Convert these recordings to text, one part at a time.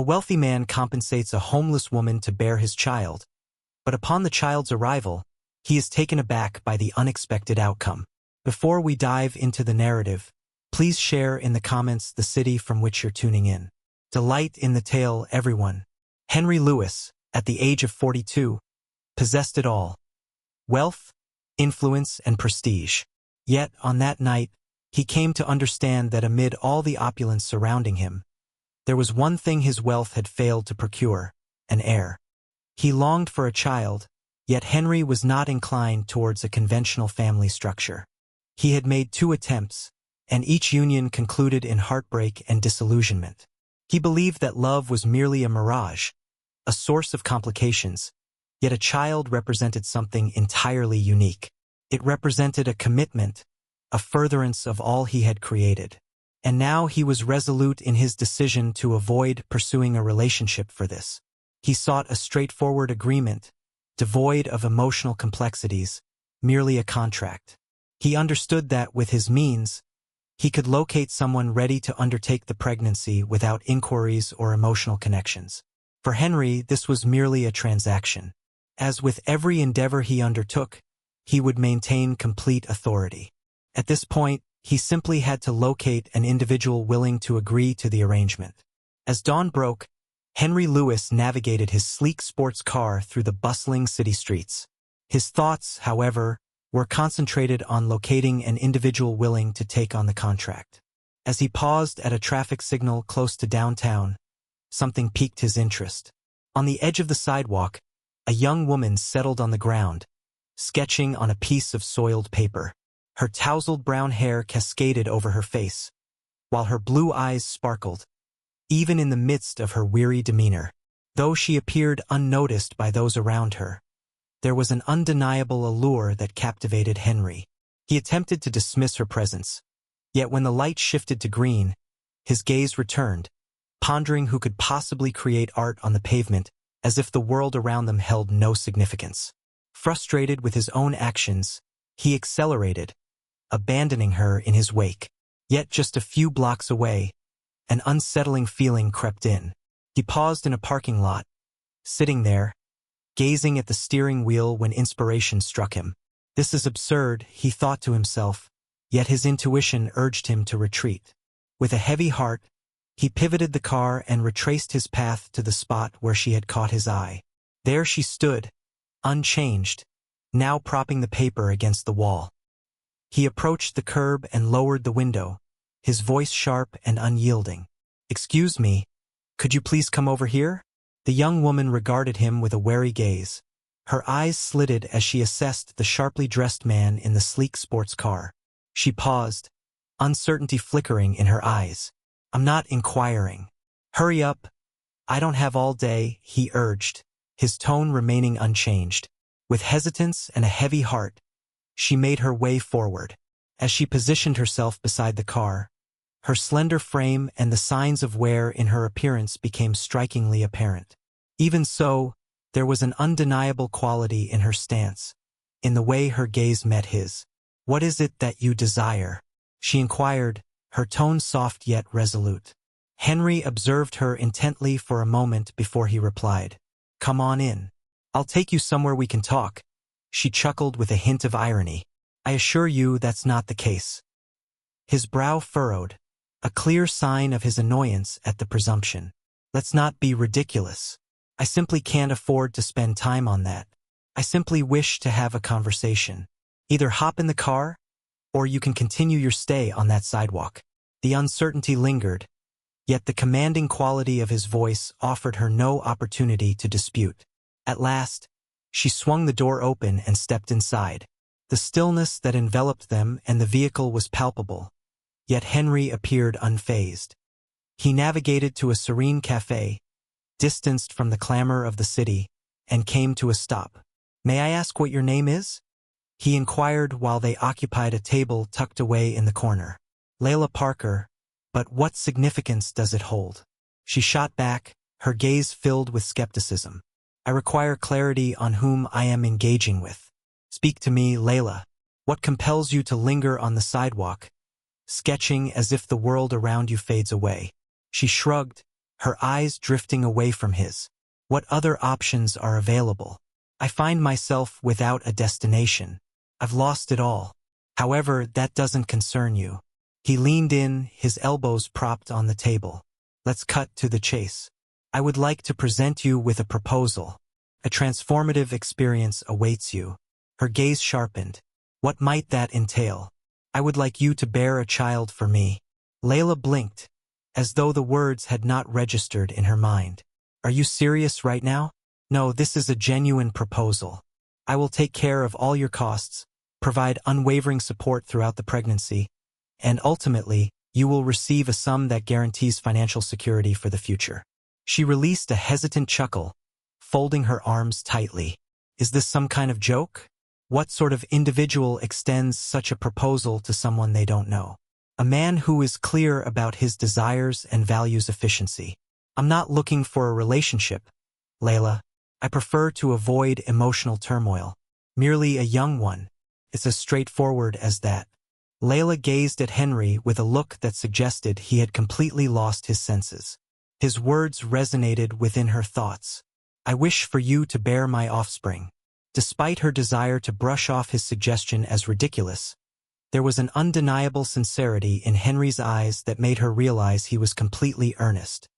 A wealthy man compensates a homeless woman to bear his child, but upon the child's arrival, he is taken aback by the unexpected outcome. Before we dive into the narrative, please share in the comments the city from which you're tuning in. Delight in the tale, everyone. Henry Louis, at the age of 42, possessed it all: wealth, influence, and prestige. Yet, on that night, he came to understand that amid all the opulence surrounding him, there was one thing his wealth had failed to procure: an heir. He longed for a child, yet Henry was not inclined towards a conventional family structure. He had made 2 attempts, and each union concluded in heartbreak and disillusionment. He believed that love was merely a mirage, a source of complications, yet a child represented something entirely unique. It represented a commitment, a furtherance of all he had created. And now he was resolute in his decision to avoid pursuing a relationship for this. He sought a straightforward agreement, devoid of emotional complexities, merely a contract. He understood that with his means, he could locate someone ready to undertake the pregnancy without inquiries or emotional connections. For Henry, this was merely a transaction. As with every endeavor he undertook, he would maintain complete authority. At this point, he simply had to locate an individual willing to agree to the arrangement. As dawn broke, Henry Louis navigated his sleek sports car through the bustling city streets. His thoughts, however, were concentrated on locating an individual willing to take on the contract. As he paused at a traffic signal close to downtown, something piqued his interest. On the edge of the sidewalk, a young woman settled on the ground, sketching on a piece of soiled paper. Her tousled brown hair cascaded over her face, while her blue eyes sparkled, even in the midst of her weary demeanor. Though she appeared unnoticed by those around her, there was an undeniable allure that captivated Henry. He attempted to dismiss her presence, yet when the light shifted to green, his gaze returned, pondering who could possibly create art on the pavement as if the world around them held no significance. Frustrated with his own actions, he accelerated, abandoning her in his wake. Yet just a few blocks away, an unsettling feeling crept in. He paused in a parking lot, sitting there, gazing at the steering wheel when inspiration struck him. This is absurd, he thought to himself, yet his intuition urged him to retreat. With a heavy heart, he pivoted the car and retraced his path to the spot where she had caught his eye. There she stood, unchanged, now propping the paper against the wall. He approached the curb and lowered the window, his voice sharp and unyielding. "Excuse me, could you please come over here?" The young woman regarded him with a wary gaze. Her eyes slitted as she assessed the sharply dressed man in the sleek sports car. She paused, uncertainty flickering in her eyes. "I'm not inquiring. Hurry up. I don't have all day," he urged, his tone remaining unchanged. With hesitance and a heavy heart, she made her way forward. As she positioned herself beside the car, her slender frame and the signs of wear in her appearance became strikingly apparent. Even so, there was an undeniable quality in her stance, in the way her gaze met his. "What is it that you desire?" she inquired, her tone soft yet resolute. Henry observed her intently for a moment before he replied, "Come on in. I'll take you somewhere we can talk." She chuckled with a hint of irony. "I assure you that's not the case." His brow furrowed, a clear sign of his annoyance at the presumption. "Let's not be ridiculous. I simply can't afford to spend time on that. I simply wish to have a conversation. Either hop in the car, or you can continue your stay on that sidewalk." The uncertainty lingered, yet the commanding quality of his voice offered her no opportunity to dispute. At last, she swung the door open and stepped inside. The stillness that enveloped them and the vehicle was palpable, yet Henry appeared unfazed. He navigated to a serene cafe, distanced from the clamor of the city, and came to a stop. "May I ask what your name is?" he inquired while they occupied a table tucked away in the corner. "Layla Parker, but what significance does it hold?" She shot back, her gaze filled with skepticism. "I require clarity on whom I am engaging with. Speak to me, Layla. What compels you to linger on the sidewalk, sketching as if the world around you fades away?" She shrugged, her eyes drifting away from his. What other options are available? I find myself without a destination. I've lost it all. However, that doesn't concern you. He leaned in, his elbows propped on the table. Let's cut to the chase. I would like to present you with a proposal. A transformative experience awaits you. Her gaze sharpened. What might that entail? I would like you to bear a child for me. Layla blinked, as though the words had not registered in her mind. Are you serious right now? No, this is a genuine proposal. I will take care of all your costs, provide unwavering support throughout the pregnancy, and ultimately, you will receive a sum that guarantees financial security for the future. She released a hesitant chuckle, folding her arms tightly. Is this some kind of joke? What sort of individual extends such a proposal to someone they don't know? A man who is clear about his desires and values efficiency. I'm not looking for a relationship, Layla. I prefer to avoid emotional turmoil. Merely a young one. It's as straightforward as that. Layla gazed at Henry with a look that suggested he had completely lost his senses. His words resonated within her thoughts. I wish for you to bear my offspring. Despite her desire to brush off his suggestion as ridiculous, there was an undeniable sincerity in Henry's eyes that made her realize he was completely earnest.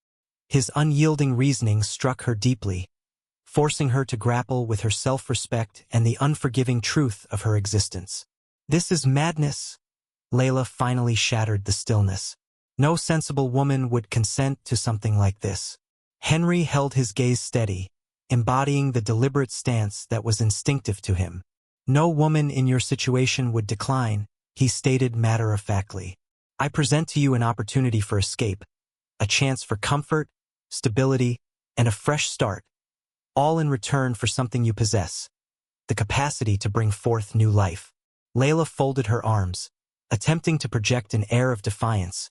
His unyielding reasoning struck her deeply, forcing her to grapple with her self-respect and the unforgiving truth of her existence. This is madness. Layla finally shattered the stillness. No sensible woman would consent to something like this. Henry held his gaze steady, embodying the deliberate stance that was instinctive to him. No woman in your situation would decline, he stated matter-of-factly. I present to you an opportunity for escape, a chance for comfort, stability, and a fresh start, all in return for something you possess, the capacity to bring forth new life. Layla folded her arms, attempting to project an air of defiance.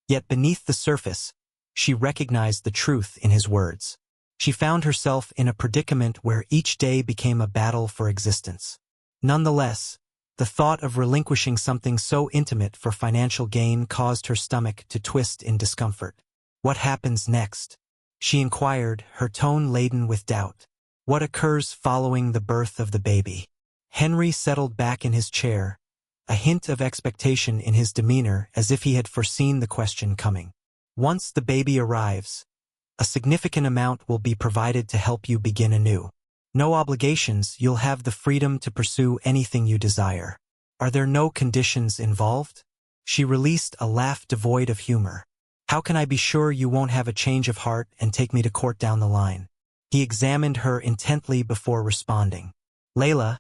Yet beneath the surface, she recognized the truth in his words. She found herself in a predicament where each day became a battle for existence. Nonetheless, the thought of relinquishing something so intimate for financial gain caused her stomach to twist in discomfort. What happens next? She inquired, her tone laden with doubt. What occurs following the birth of the baby? Henry settled back in his chair, a hint of expectation in his demeanor as if he had foreseen the question coming. Once the baby arrives, a significant amount will be provided to help you begin anew. No obligations, you'll have the freedom to pursue anything you desire. Are there no conditions involved? She released a laugh devoid of humor. How can I be sure you won't have a change of heart and take me to court down the line? He examined her intently before responding. Layla,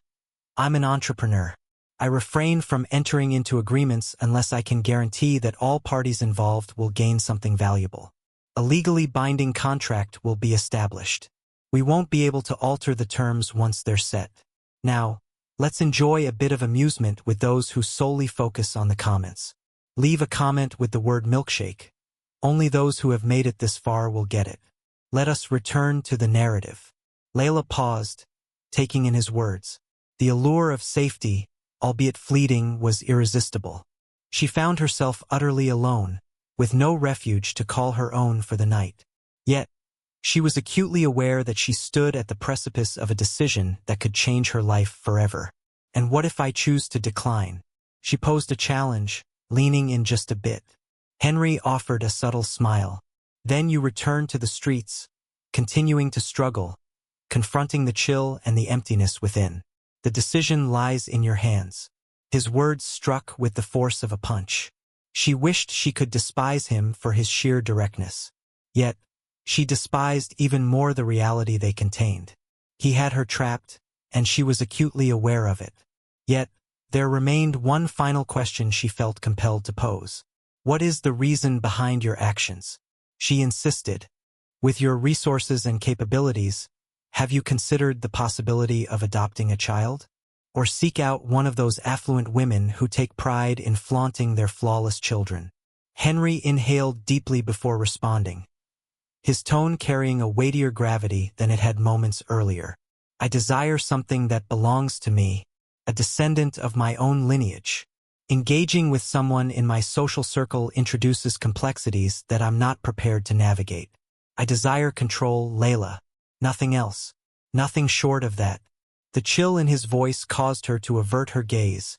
I'm an entrepreneur. I refrain from entering into agreements unless I can guarantee that all parties involved will gain something valuable. A legally binding contract will be established. We won't be able to alter the terms once they're set. Now, let's enjoy a bit of amusement with those who solely focus on the comments. Leave a comment with the word milkshake. Only those who have made it this far will get it. Let us return to the narrative. Layla paused, taking in his words. The allure of safety, albeit fleeting, was irresistible. She found herself utterly alone, with no refuge to call her own for the night. Yet, she was acutely aware that she stood at the precipice of a decision that could change her life forever. And what if I choose to decline? She posed a challenge, leaning in just a bit. Henry offered a subtle smile. Then you return to the streets, continuing to struggle, confronting the chill and the emptiness within. The decision lies in your hands. His words struck with the force of a punch. She wished she could despise him for his sheer directness. Yet, she despised even more the reality they contained. He had her trapped, and she was acutely aware of it. Yet, there remained one final question she felt compelled to pose. What is the reason behind your actions? She insisted. With your resources and capabilities, have you considered the possibility of adopting a child? Or seek out one of those affluent women who take pride in flaunting their flawless children? Henry inhaled deeply before responding, his tone carrying a weightier gravity than it had moments earlier. I desire something that belongs to me, a descendant of my own lineage. Engaging with someone in my social circle introduces complexities that I'm not prepared to navigate. I desire control, Layla. Nothing else. Nothing short of that. The chill in his voice caused her to avert her gaze,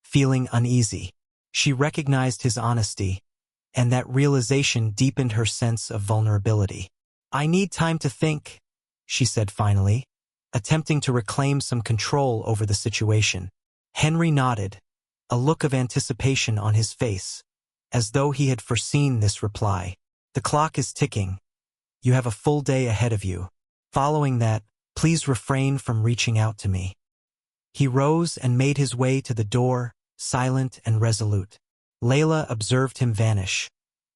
feeling uneasy. She recognized his honesty, and that realization deepened her sense of vulnerability. I need time to think, she said finally, attempting to reclaim some control over the situation. Henry nodded, a look of anticipation on his face, as though he had foreseen this reply. The clock is ticking. You have a full day ahead of you. Following that, please refrain from reaching out to me. He rose and made his way to the door, silent and resolute. Layla observed him vanish,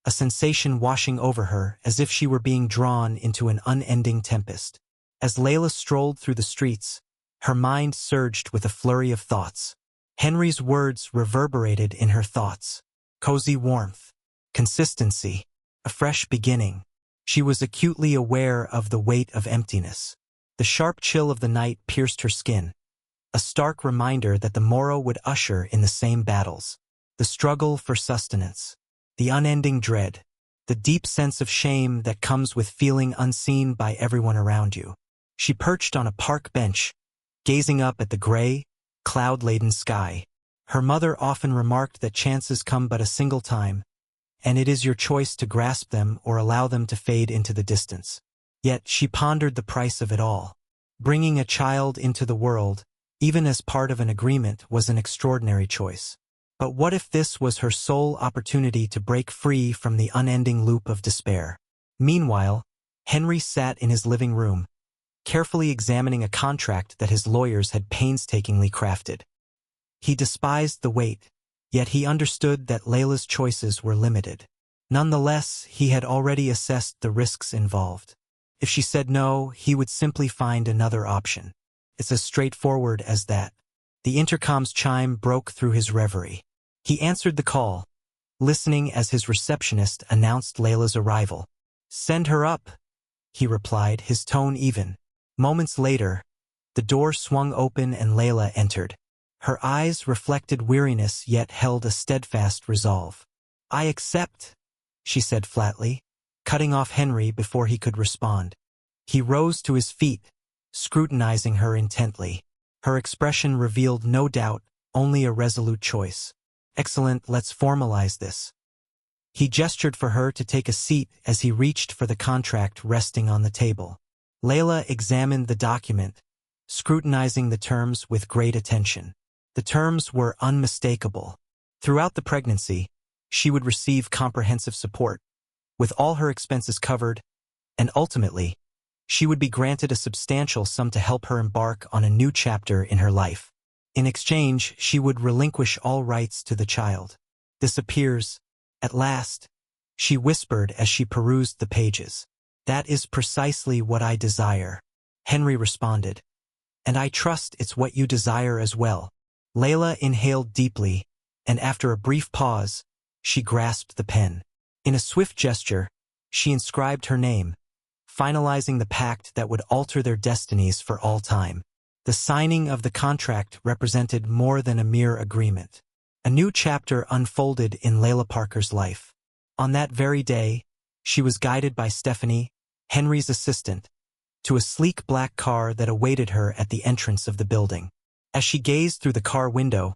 a sensation washing over her as if she were being drawn into an unending tempest. As Layla strolled through the streets, her mind surged with a flurry of thoughts. Henry's words reverberated in her thoughts. Cozy warmth, consistency, a fresh beginning. She was acutely aware of the weight of emptiness. The sharp chill of the night pierced her skin, a stark reminder that the morrow would usher in the same battles. The struggle for sustenance, the unending dread, the deep sense of shame that comes with feeling unseen by everyone around you. She perched on a park bench, gazing up at the gray, cloud-laden sky. Her mother often remarked that chances come but a single time, and it is your choice to grasp them or allow them to fade into the distance. Yet she pondered the price of it all. Bringing a child into the world, even as part of an agreement, was an extraordinary choice. But what if this was her sole opportunity to break free from the unending loop of despair? Meanwhile, Henry sat in his living room, carefully examining a contract that his lawyers had painstakingly crafted. He despised the wait, yet he understood that Layla's choices were limited. Nonetheless, he had already assessed the risks involved. If she said no, he would simply find another option. It's as straightforward as that. The intercom's chime broke through his reverie. He answered the call, listening as his receptionist announced Layla's arrival. "Send her up," he replied, his tone even. Moments later, the door swung open and Layla entered. Her eyes reflected weariness yet held a steadfast resolve. "I accept," she said flatly, cutting off Henry before he could respond. He rose to his feet, scrutinizing her intently. Her expression revealed no doubt, only a resolute choice. "Excellent, let's formalize this." He gestured for her to take a seat as he reached for the contract resting on the table. Layla examined the document, scrutinizing the terms with great attention. The terms were unmistakable. Throughout the pregnancy, she would receive comprehensive support, with all her expenses covered, and ultimately, she would be granted a substantial sum to help her embark on a new chapter in her life. In exchange, she would relinquish all rights to the child. "This appears, at last," she whispered as she perused the pages. "That is precisely what I desire," Henry responded. "And I trust it's what you desire as well." Layla inhaled deeply, and after a brief pause, she grasped the pen. In a swift gesture, she inscribed her name, finalizing the pact that would alter their destinies for all time. The signing of the contract represented more than a mere agreement. A new chapter unfolded in Layla Parker's life. On that very day, she was guided by Stephanie, Henry's assistant, to a sleek black car that awaited her at the entrance of the building. As she gazed through the car window,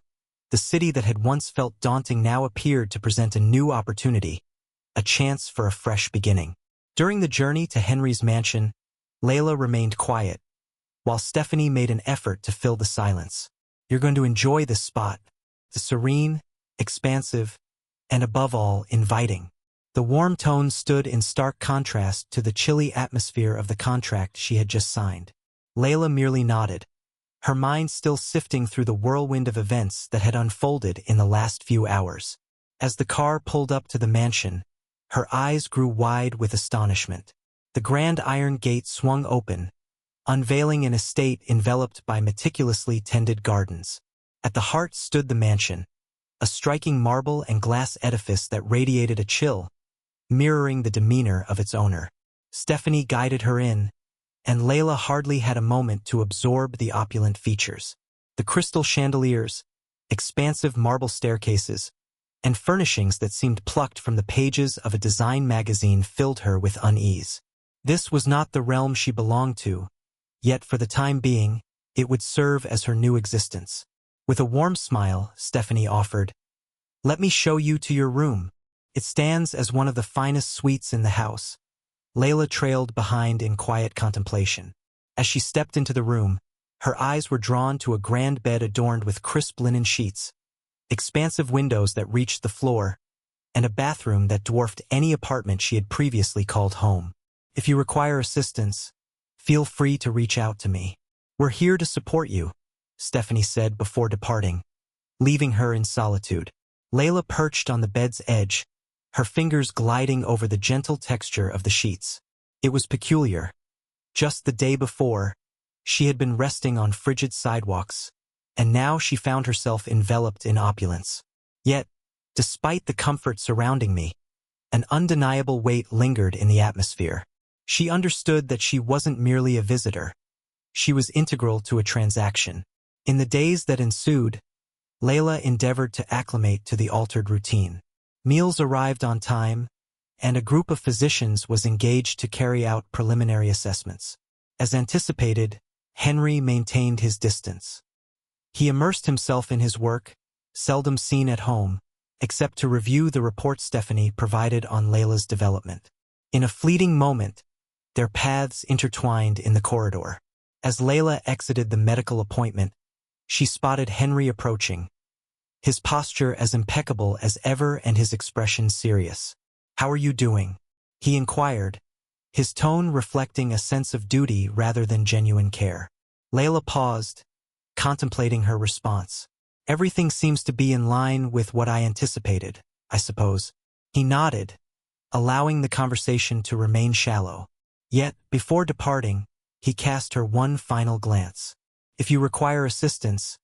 the city that had once felt daunting now appeared to present a new opportunity, a chance for a fresh beginning. During the journey to Henry's mansion, Layla remained quiet, while Stephanie made an effort to fill the silence. "You're going to enjoy this spot. It's serene, expansive, and above all, inviting." The warm tone stood in stark contrast to the chilly atmosphere of the contract she had just signed. Layla merely nodded, her mind still sifting through the whirlwind of events that had unfolded in the last few hours. As the car pulled up to the mansion, her eyes grew wide with astonishment. The grand iron gate swung open, unveiling an estate enveloped by meticulously tended gardens. At the heart stood the mansion, a striking marble and glass edifice that radiated a chill, mirroring the demeanor of its owner. Stephanie guided her in, and Layla hardly had a moment to absorb the opulent features. The crystal chandeliers, expansive marble staircases, and furnishings that seemed plucked from the pages of a design magazine filled her with unease. This was not the realm she belonged to, yet for the time being, it would serve as her new existence. With a warm smile, Stephanie offered, "Let me show you to your room. It stands as one of the finest suites in the house." Layla trailed behind in quiet contemplation. As she stepped into the room, her eyes were drawn to a grand bed adorned with crisp linen sheets, expansive windows that reached the floor, and a bathroom that dwarfed any apartment she had previously called home. "If you require assistance, feel free to reach out to me. We're here to support you," Stephanie said before departing, leaving her in solitude. Layla perched on the bed's edge, her fingers gliding over the gentle texture of the sheets. It was peculiar. Just the day before, she had been resting on frigid sidewalks, and now she found herself enveloped in opulence. Yet, despite the comfort surrounding me, an undeniable weight lingered in the atmosphere. She understood that she wasn't merely a visitor. She was integral to a transaction. In the days that ensued, Layla endeavored to acclimate to the altered routine. Meals arrived on time, and a group of physicians was engaged to carry out preliminary assessments. As anticipated, Henry maintained his distance. He immersed himself in his work, seldom seen at home, except to review the report Stephanie provided on Layla's development. In a fleeting moment, their paths intertwined in the corridor. As Layla exited the medical appointment, she spotted Henry approaching, his posture as impeccable as ever and his expression serious. "How are you doing?" he inquired, his tone reflecting a sense of duty rather than genuine care. Layla paused, contemplating her response. "Everything seems to be in line with what I anticipated, I suppose." He nodded, allowing the conversation to remain shallow. Yet, before departing, he cast her one final glance. "If you require assistance,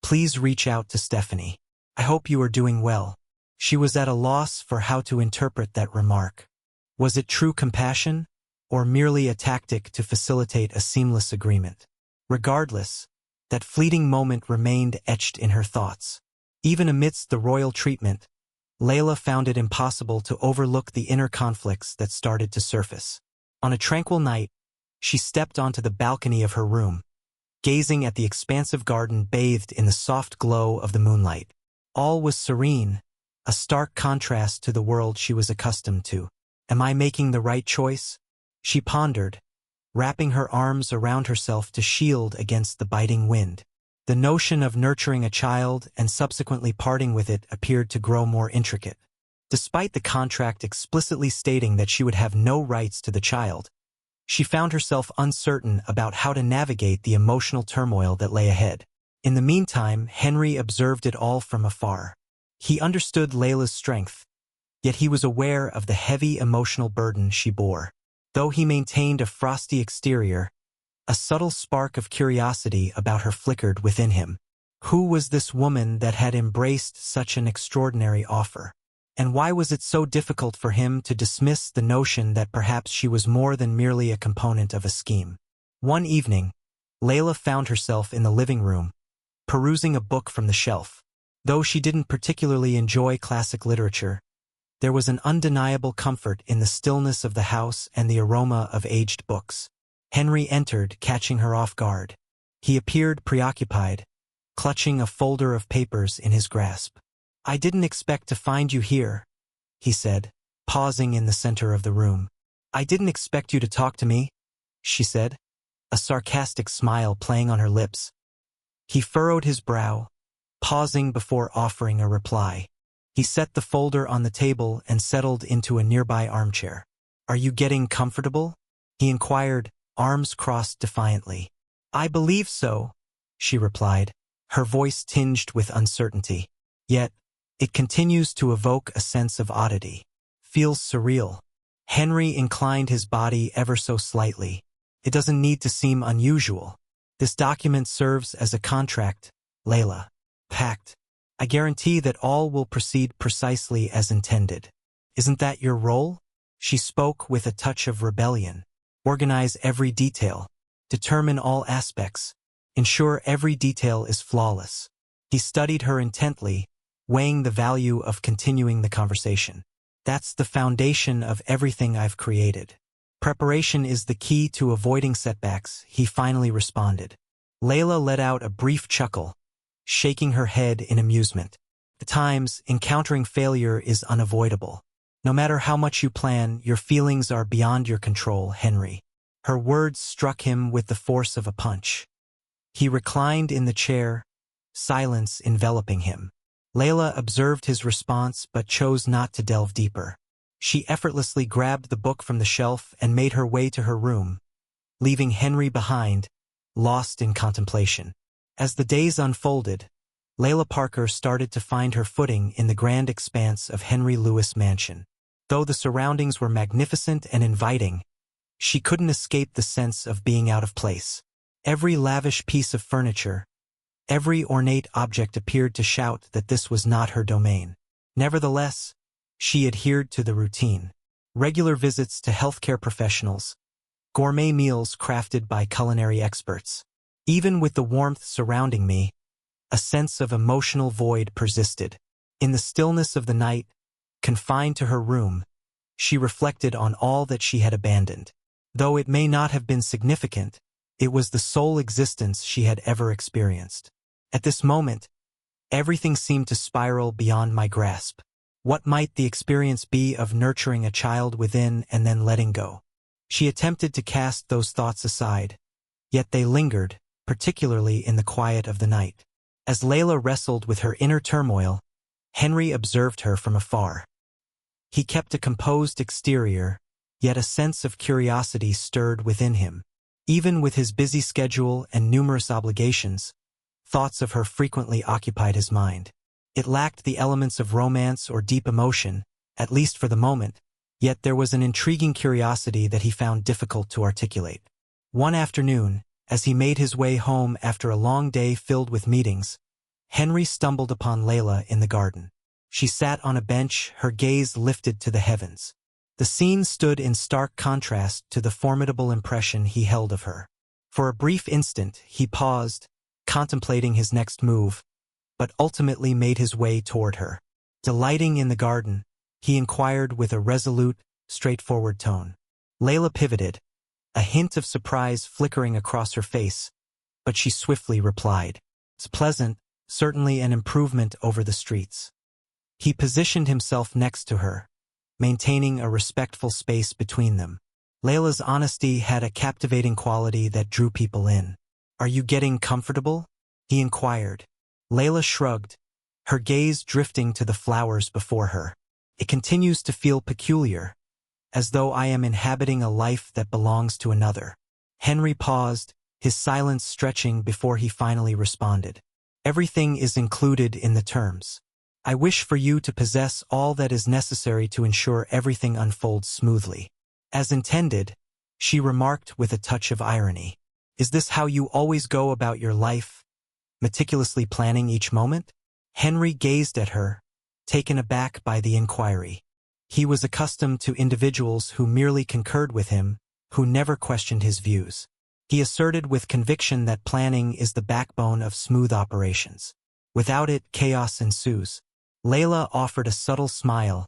please reach out to Stephanie. I hope you are doing well." She was at a loss for how to interpret that remark. Was it true compassion, or merely a tactic to facilitate a seamless agreement? Regardless, that fleeting moment remained etched in her thoughts. Even amidst the royal treatment, Layla found it impossible to overlook the inner conflicts that started to surface. On a tranquil night, she stepped onto the balcony of her room, gazing at the expansive garden bathed in the soft glow of the moonlight. All was serene, a stark contrast to the world she was accustomed to. "Am I making the right choice?" she pondered, wrapping her arms around herself to shield against the biting wind. The notion of nurturing a child and subsequently parting with it appeared to grow more intricate. Despite the contract explicitly stating that she would have no rights to the child, she found herself uncertain about how to navigate the emotional turmoil that lay ahead. In the meantime, Henry observed it all from afar. He understood Layla's strength, yet he was aware of the heavy emotional burden she bore. Though he maintained a frosty exterior, a subtle spark of curiosity about her flickered within him. Who was this woman that had embraced such an extraordinary offer? And why was it so difficult for him to dismiss the notion that perhaps she was more than merely a component of a scheme? One evening, Layla found herself in the living room, perusing a book from the shelf. Though she didn't particularly enjoy classic literature, there was an undeniable comfort in the stillness of the house and the aroma of aged books. Henry entered, catching her off guard. He appeared preoccupied, clutching a folder of papers in his grasp. "I didn't expect to find you here," he said, pausing in the center of the room. "I didn't expect you to talk to me," she said, a sarcastic smile playing on her lips. He furrowed his brow, pausing before offering a reply. He set the folder on the table and settled into a nearby armchair. "Are you getting comfortable?" he inquired, arms crossed defiantly. "I believe so," she replied, her voice tinged with uncertainty. "Yet, it continues to evoke a sense of oddity. Feels surreal." Henry inclined his body ever so slightly. "It doesn't need to seem unusual. This document serves as a contract, Layla. Pact. I guarantee that all will proceed precisely as intended. Isn't that your role?" She spoke with a touch of rebellion. "Organize every detail. Determine all aspects. Ensure every detail is flawless." He studied her intently, weighing the value of continuing the conversation. "That's the foundation of everything I've created. Preparation is the key to avoiding setbacks, he finally responded. Layla let out a brief chuckle, shaking her head in amusement. At times, encountering failure is unavoidable. No matter how much you plan, your feelings are beyond your control, Henry. Her words struck him with the force of a punch. He reclined in the chair, silence enveloping him. Layla observed his response but chose not to delve deeper. She effortlessly grabbed the book from the shelf and made her way to her room, leaving Henry behind, lost in contemplation. As the days unfolded, Layla Parker started to find her footing in the grand expanse of Henry Lewis Mansion. Though the surroundings were magnificent and inviting, she couldn't escape the sense of being out of place. Every lavish piece of furniture, every ornate object appeared to shout that this was not her domain. Nevertheless, she adhered to the routine. Regular visits to healthcare professionals, gourmet meals crafted by culinary experts. Even with the warmth surrounding me, a sense of emotional void persisted. In the stillness of the night, confined to her room, she reflected on all that she had abandoned. Though it may not have been significant, it was the sole existence she had ever experienced. At this moment, everything seemed to spiral beyond my grasp. What might the experience be of nurturing a child within and then letting go? She attempted to cast those thoughts aside, yet they lingered, particularly in the quiet of the night. As Layla wrestled with her inner turmoil, Henry observed her from afar. He kept a composed exterior, yet a sense of curiosity stirred within him. Even with his busy schedule and numerous obligations, thoughts of her frequently occupied his mind. It lacked the elements of romance or deep emotion, at least for the moment, yet there was an intriguing curiosity that he found difficult to articulate. One afternoon, as he made his way home after a long day filled with meetings, Henry stumbled upon Layla in the garden. She sat on a bench, her gaze lifted to the heavens. The scene stood in stark contrast to the formidable impression he held of her. For a brief instant, he paused, contemplating his next move, but ultimately made his way toward her. Delighting in the garden, he inquired with a resolute, straightforward tone. Layla pivoted, a hint of surprise flickering across her face, but she swiftly replied, "It's pleasant, certainly an improvement over the streets." He positioned himself next to her, maintaining a respectful space between them. Layla's honesty had a captivating quality that drew people in. "Are you getting comfortable?" he inquired. Layla shrugged, her gaze drifting to the flowers before her. "It continues to feel peculiar, as though I am inhabiting a life that belongs to another." Henry paused, his silence stretching before he finally responded. "Everything is included in the terms. I wish for you to possess all that is necessary to ensure everything unfolds smoothly." As intended, she remarked with a touch of irony. "Is this how you always go about your life, meticulously planning each moment?" Henry gazed at her, taken aback by the inquiry. He was accustomed to individuals who merely concurred with him, who never questioned his views. He asserted with conviction that planning is the backbone of smooth operations. Without it, chaos ensues. Layla offered a subtle smile,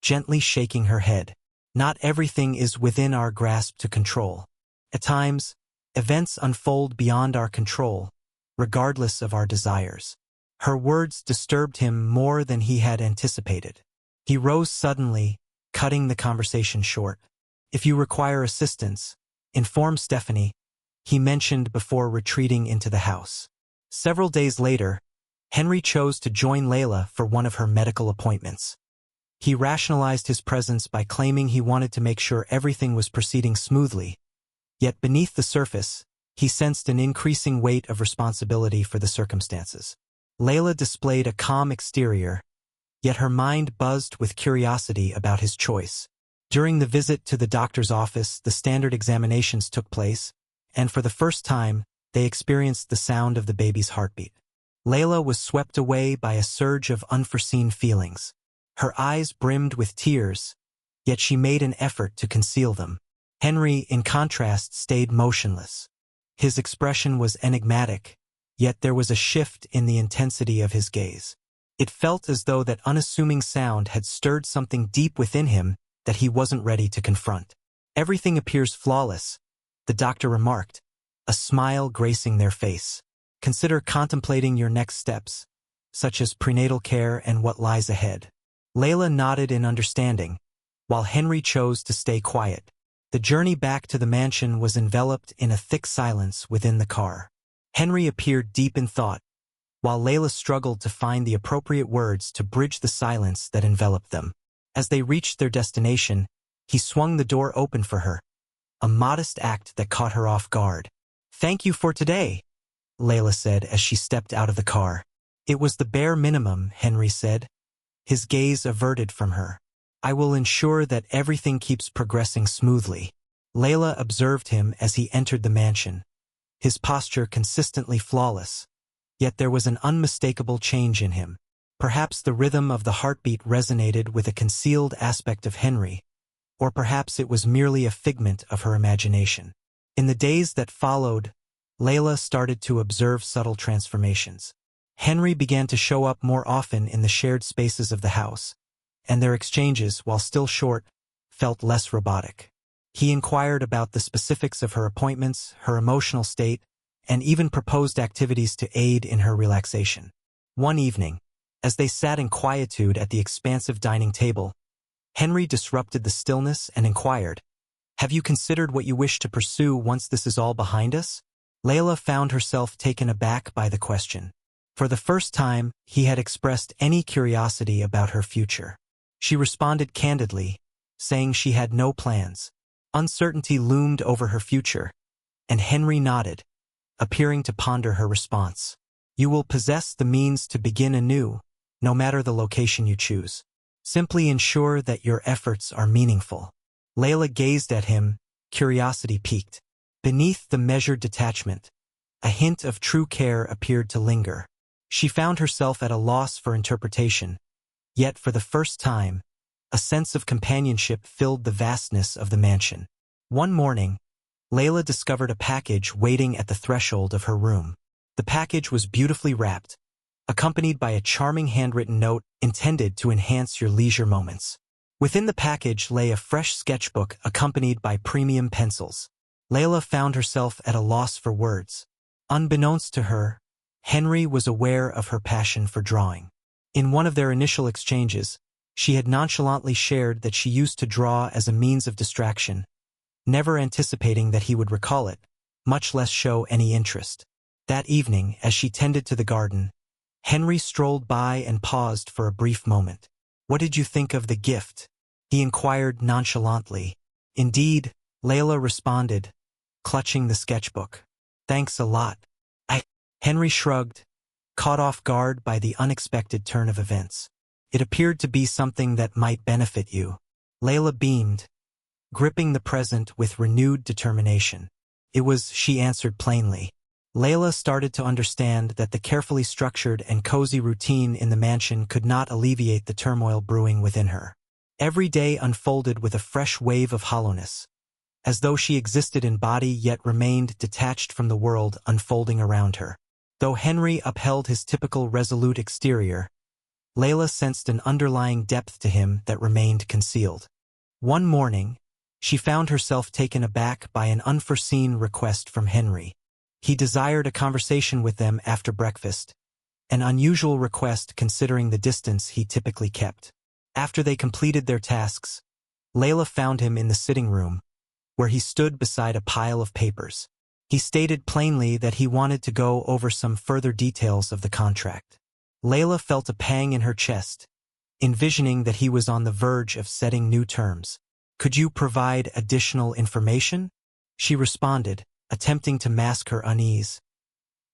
gently shaking her head. "Not everything is within our grasp to control. At times, events unfold beyond our control, regardless of our desires." Her words disturbed him more than he had anticipated. He rose suddenly, cutting the conversation short. "If you require assistance, inform Stephanie," he mentioned before retreating into the house. Several days later, Henry chose to join Layla for one of her medical appointments. He rationalized his presence by claiming he wanted to make sure everything was proceeding smoothly, yet beneath the surface, he sensed an increasing weight of responsibility for the circumstances. Layla displayed a calm exterior, yet her mind buzzed with curiosity about his choice. During the visit to the doctor's office, the standard examinations took place, and for the first time, they experienced the sound of the baby's heartbeat. Layla was swept away by a surge of unforeseen feelings. Her eyes brimmed with tears, yet she made an effort to conceal them. Henry, in contrast, stayed motionless. His expression was enigmatic, yet there was a shift in the intensity of his gaze. It felt as though that unassuming sound had stirred something deep within him that he wasn't ready to confront. Everything appears flawless, the doctor remarked, a smile gracing their face. Consider contemplating your next steps, such as prenatal care and what lies ahead. Layla nodded in understanding, while Henry chose to stay quiet. The journey back to the mansion was enveloped in a thick silence within the car. Henry appeared deep in thought, while Layla struggled to find the appropriate words to bridge the silence that enveloped them. As they reached their destination, he swung the door open for her, a modest act that caught her off guard. "Thank you for today," Layla said as she stepped out of the car. "It was the bare minimum," Henry said, his gaze averted from her. "I will ensure that everything keeps progressing smoothly." Layla observed him as he entered the mansion, his posture consistently flawless, yet there was an unmistakable change in him. Perhaps the rhythm of the heartbeat resonated with a concealed aspect of Henry, or perhaps it was merely a figment of her imagination. In the days that followed, Layla started to observe subtle transformations. Henry began to show up more often in the shared spaces of the house, and their exchanges, while still short, felt less robotic. He inquired about the specifics of her appointments, her emotional state, and even proposed activities to aid in her relaxation. One evening, as they sat in quietude at the expansive dining table, Henry disrupted the stillness and inquired, "Have you considered what you wish to pursue once this is all behind us?" Layla found herself taken aback by the question. For the first time, he had expressed any curiosity about her future. She responded candidly, saying she had no plans. Uncertainty loomed over her future, and Henry nodded, appearing to ponder her response. "You will possess the means to begin anew, no matter the location you choose. Simply ensure that your efforts are meaningful." Layla gazed at him, curiosity piqued. Beneath the measured detachment, a hint of true care appeared to linger. She found herself at a loss for interpretation, yet for the first time, a sense of companionship filled the vastness of the mansion. One morning, Layla discovered a package waiting at the threshold of her room. The package was beautifully wrapped, accompanied by a charming handwritten note intended to enhance your leisure moments. Within the package lay a fresh sketchbook accompanied by premium pencils. Layla found herself at a loss for words. Unbeknownst to her, Henry was aware of her passion for drawing. In one of their initial exchanges, she had nonchalantly shared that she used to draw as a means of distraction, never anticipating that he would recall it, much less show any interest. That evening, as she tended to the garden, Henry strolled by and paused for a brief moment. "What did you think of the gift?" he inquired nonchalantly. "Indeed," Layla responded, clutching the sketchbook. "Thanks a lot." Henry shrugged, caught off guard by the unexpected turn of events. "It appeared to be something that might benefit you." Layla beamed, gripping the present with renewed determination. "It was," she answered plainly. Layla started to understand that the carefully structured and cozy routine in the mansion could not alleviate the turmoil brewing within her. Every day unfolded with a fresh wave of hollowness, as though she existed in body yet remained detached from the world unfolding around her. Though Henry upheld his typical resolute exterior, Layla sensed an underlying depth to him that remained concealed. One morning, she found herself taken aback by an unforeseen request from Henry. He desired a conversation with them after breakfast, an unusual request considering the distance he typically kept. After they completed their tasks, Layla found him in the sitting room, where he stood beside a pile of papers. He stated plainly that he wanted to go over some further details of the contract. Layla felt a pang in her chest, envisioning that he was on the verge of setting new terms. "Could you provide additional information?" she responded, attempting to mask her unease.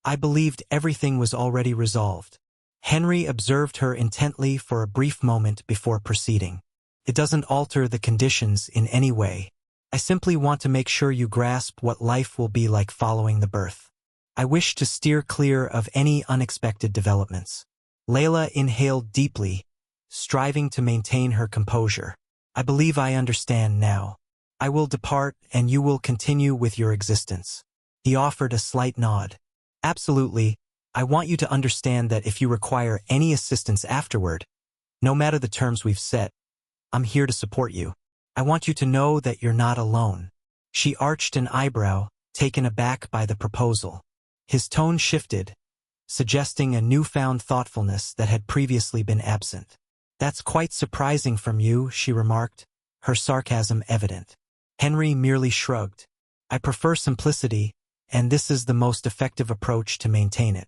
"I believed everything was already resolved." Henry observed her intently for a brief moment before proceeding. "It doesn't alter the conditions in any way. I simply want to make sure you grasp what life will be like following the birth. I wish to steer clear of any unexpected developments." Layla inhaled deeply, striving to maintain her composure. "I believe I understand now. I will depart and you will continue with your existence." He offered a slight nod. "Absolutely. I want you to understand that if you require any assistance afterward, no matter the terms we've set, I'm here to support you." I want you to know that you're not alone. She arched an eyebrow, taken aback by the proposal. His tone shifted, suggesting a newfound thoughtfulness that had previously been absent. That's quite surprising from you, she remarked, her sarcasm evident. Henry merely shrugged. I prefer simplicity, and this is the most effective approach to maintain it.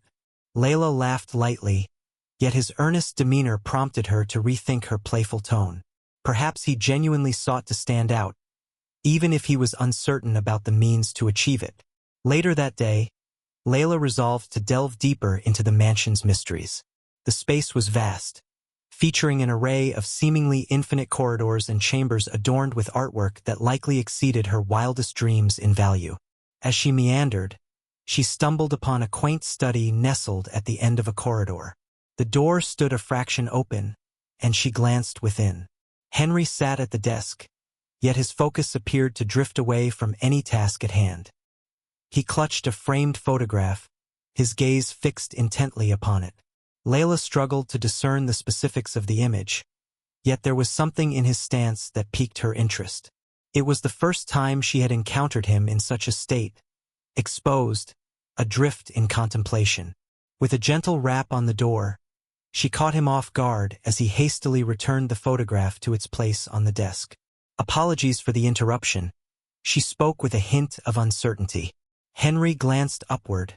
Layla laughed lightly, yet his earnest demeanor prompted her to rethink her playful tone. Perhaps he genuinely sought to stand out, even if he was uncertain about the means to achieve it. Later that day, Layla resolved to delve deeper into the mansion's mysteries. The space was vast, featuring an array of seemingly infinite corridors and chambers adorned with artwork that likely exceeded her wildest dreams in value. As she meandered, she stumbled upon a quaint study nestled at the end of a corridor. The door stood a fraction open, and she glanced within. Henry sat at the desk, yet his focus appeared to drift away from any task at hand. He clutched a framed photograph, his gaze fixed intently upon it. Layla struggled to discern the specifics of the image, yet there was something in his stance that piqued her interest. It was the first time she had encountered him in such a state, exposed, adrift in contemplation. With a gentle rap on the door, she caught him off guard as he hastily returned the photograph to its place on the desk. Apologies for the interruption, she spoke with a hint of uncertainty. Henry glanced upward,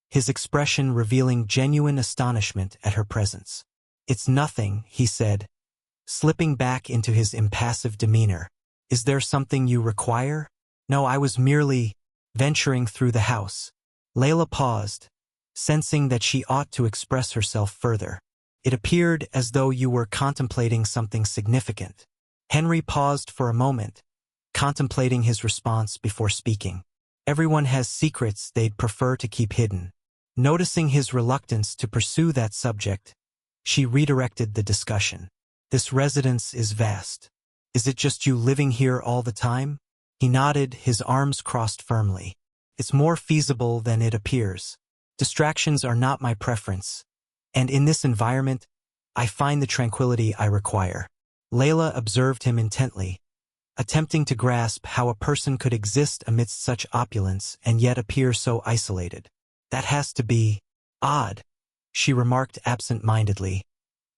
his expression revealing genuine astonishment at her presence. It's nothing, he said, slipping back into his impassive demeanor. Is there something you require? No, I was merely venturing through the house. Layla paused, sensing that she ought to express herself further. It appeared as though you were contemplating something significant. Henry paused for a moment, contemplating his response before speaking. Everyone has secrets they'd prefer to keep hidden. Noticing his reluctance to pursue that subject, she redirected the discussion. This residence is vast. Is it just you living here all the time? He nodded, his arms crossed firmly. It's more feasible than it appears. Distractions are not my preference, and in this environment, I find the tranquility I require. Layla observed him intently, attempting to grasp how a person could exist amidst such opulence and yet appear so isolated. That has to be odd, she remarked absent-mindedly,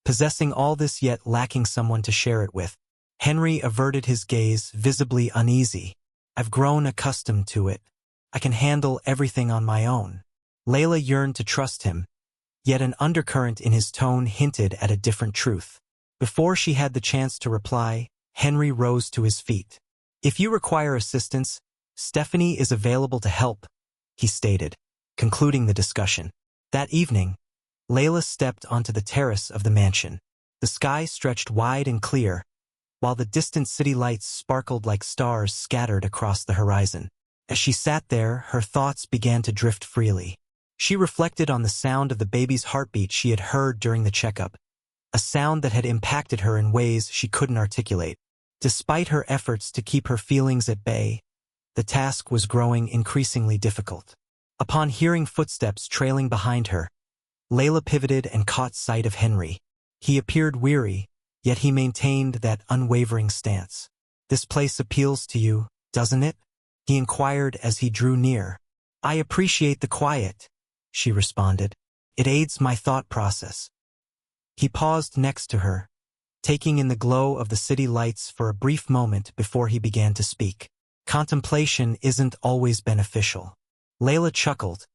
possessing all this yet lacking someone to share it with. Henry averted his gaze, visibly uneasy. I've grown accustomed to it. I can handle everything on my own. Layla yearned to trust him, yet an undercurrent in his tone hinted at a different truth. Before she had the chance to reply, Henry rose to his feet. If you require assistance, Stephanie is available to help, he stated, concluding the discussion. That evening, Layla stepped onto the terrace of the mansion. The sky stretched wide and clear, while the distant city lights sparkled like stars scattered across the horizon. As she sat there, her thoughts began to drift freely. She reflected on the sound of the baby's heartbeat she had heard during the checkup, a sound that had impacted her in ways she couldn't articulate. Despite her efforts to keep her feelings at bay, the task was growing increasingly difficult. Upon hearing footsteps trailing behind her, Layla pivoted and caught sight of Henry. He appeared weary, yet he maintained that unwavering stance. This place appeals to you, doesn't it? He inquired as he drew near. I appreciate the quiet, she responded. It aids my thought process. He paused next to her, taking in the glow of the city lights for a brief moment before he began to speak. Contemplation isn't always beneficial. Layla chuckled,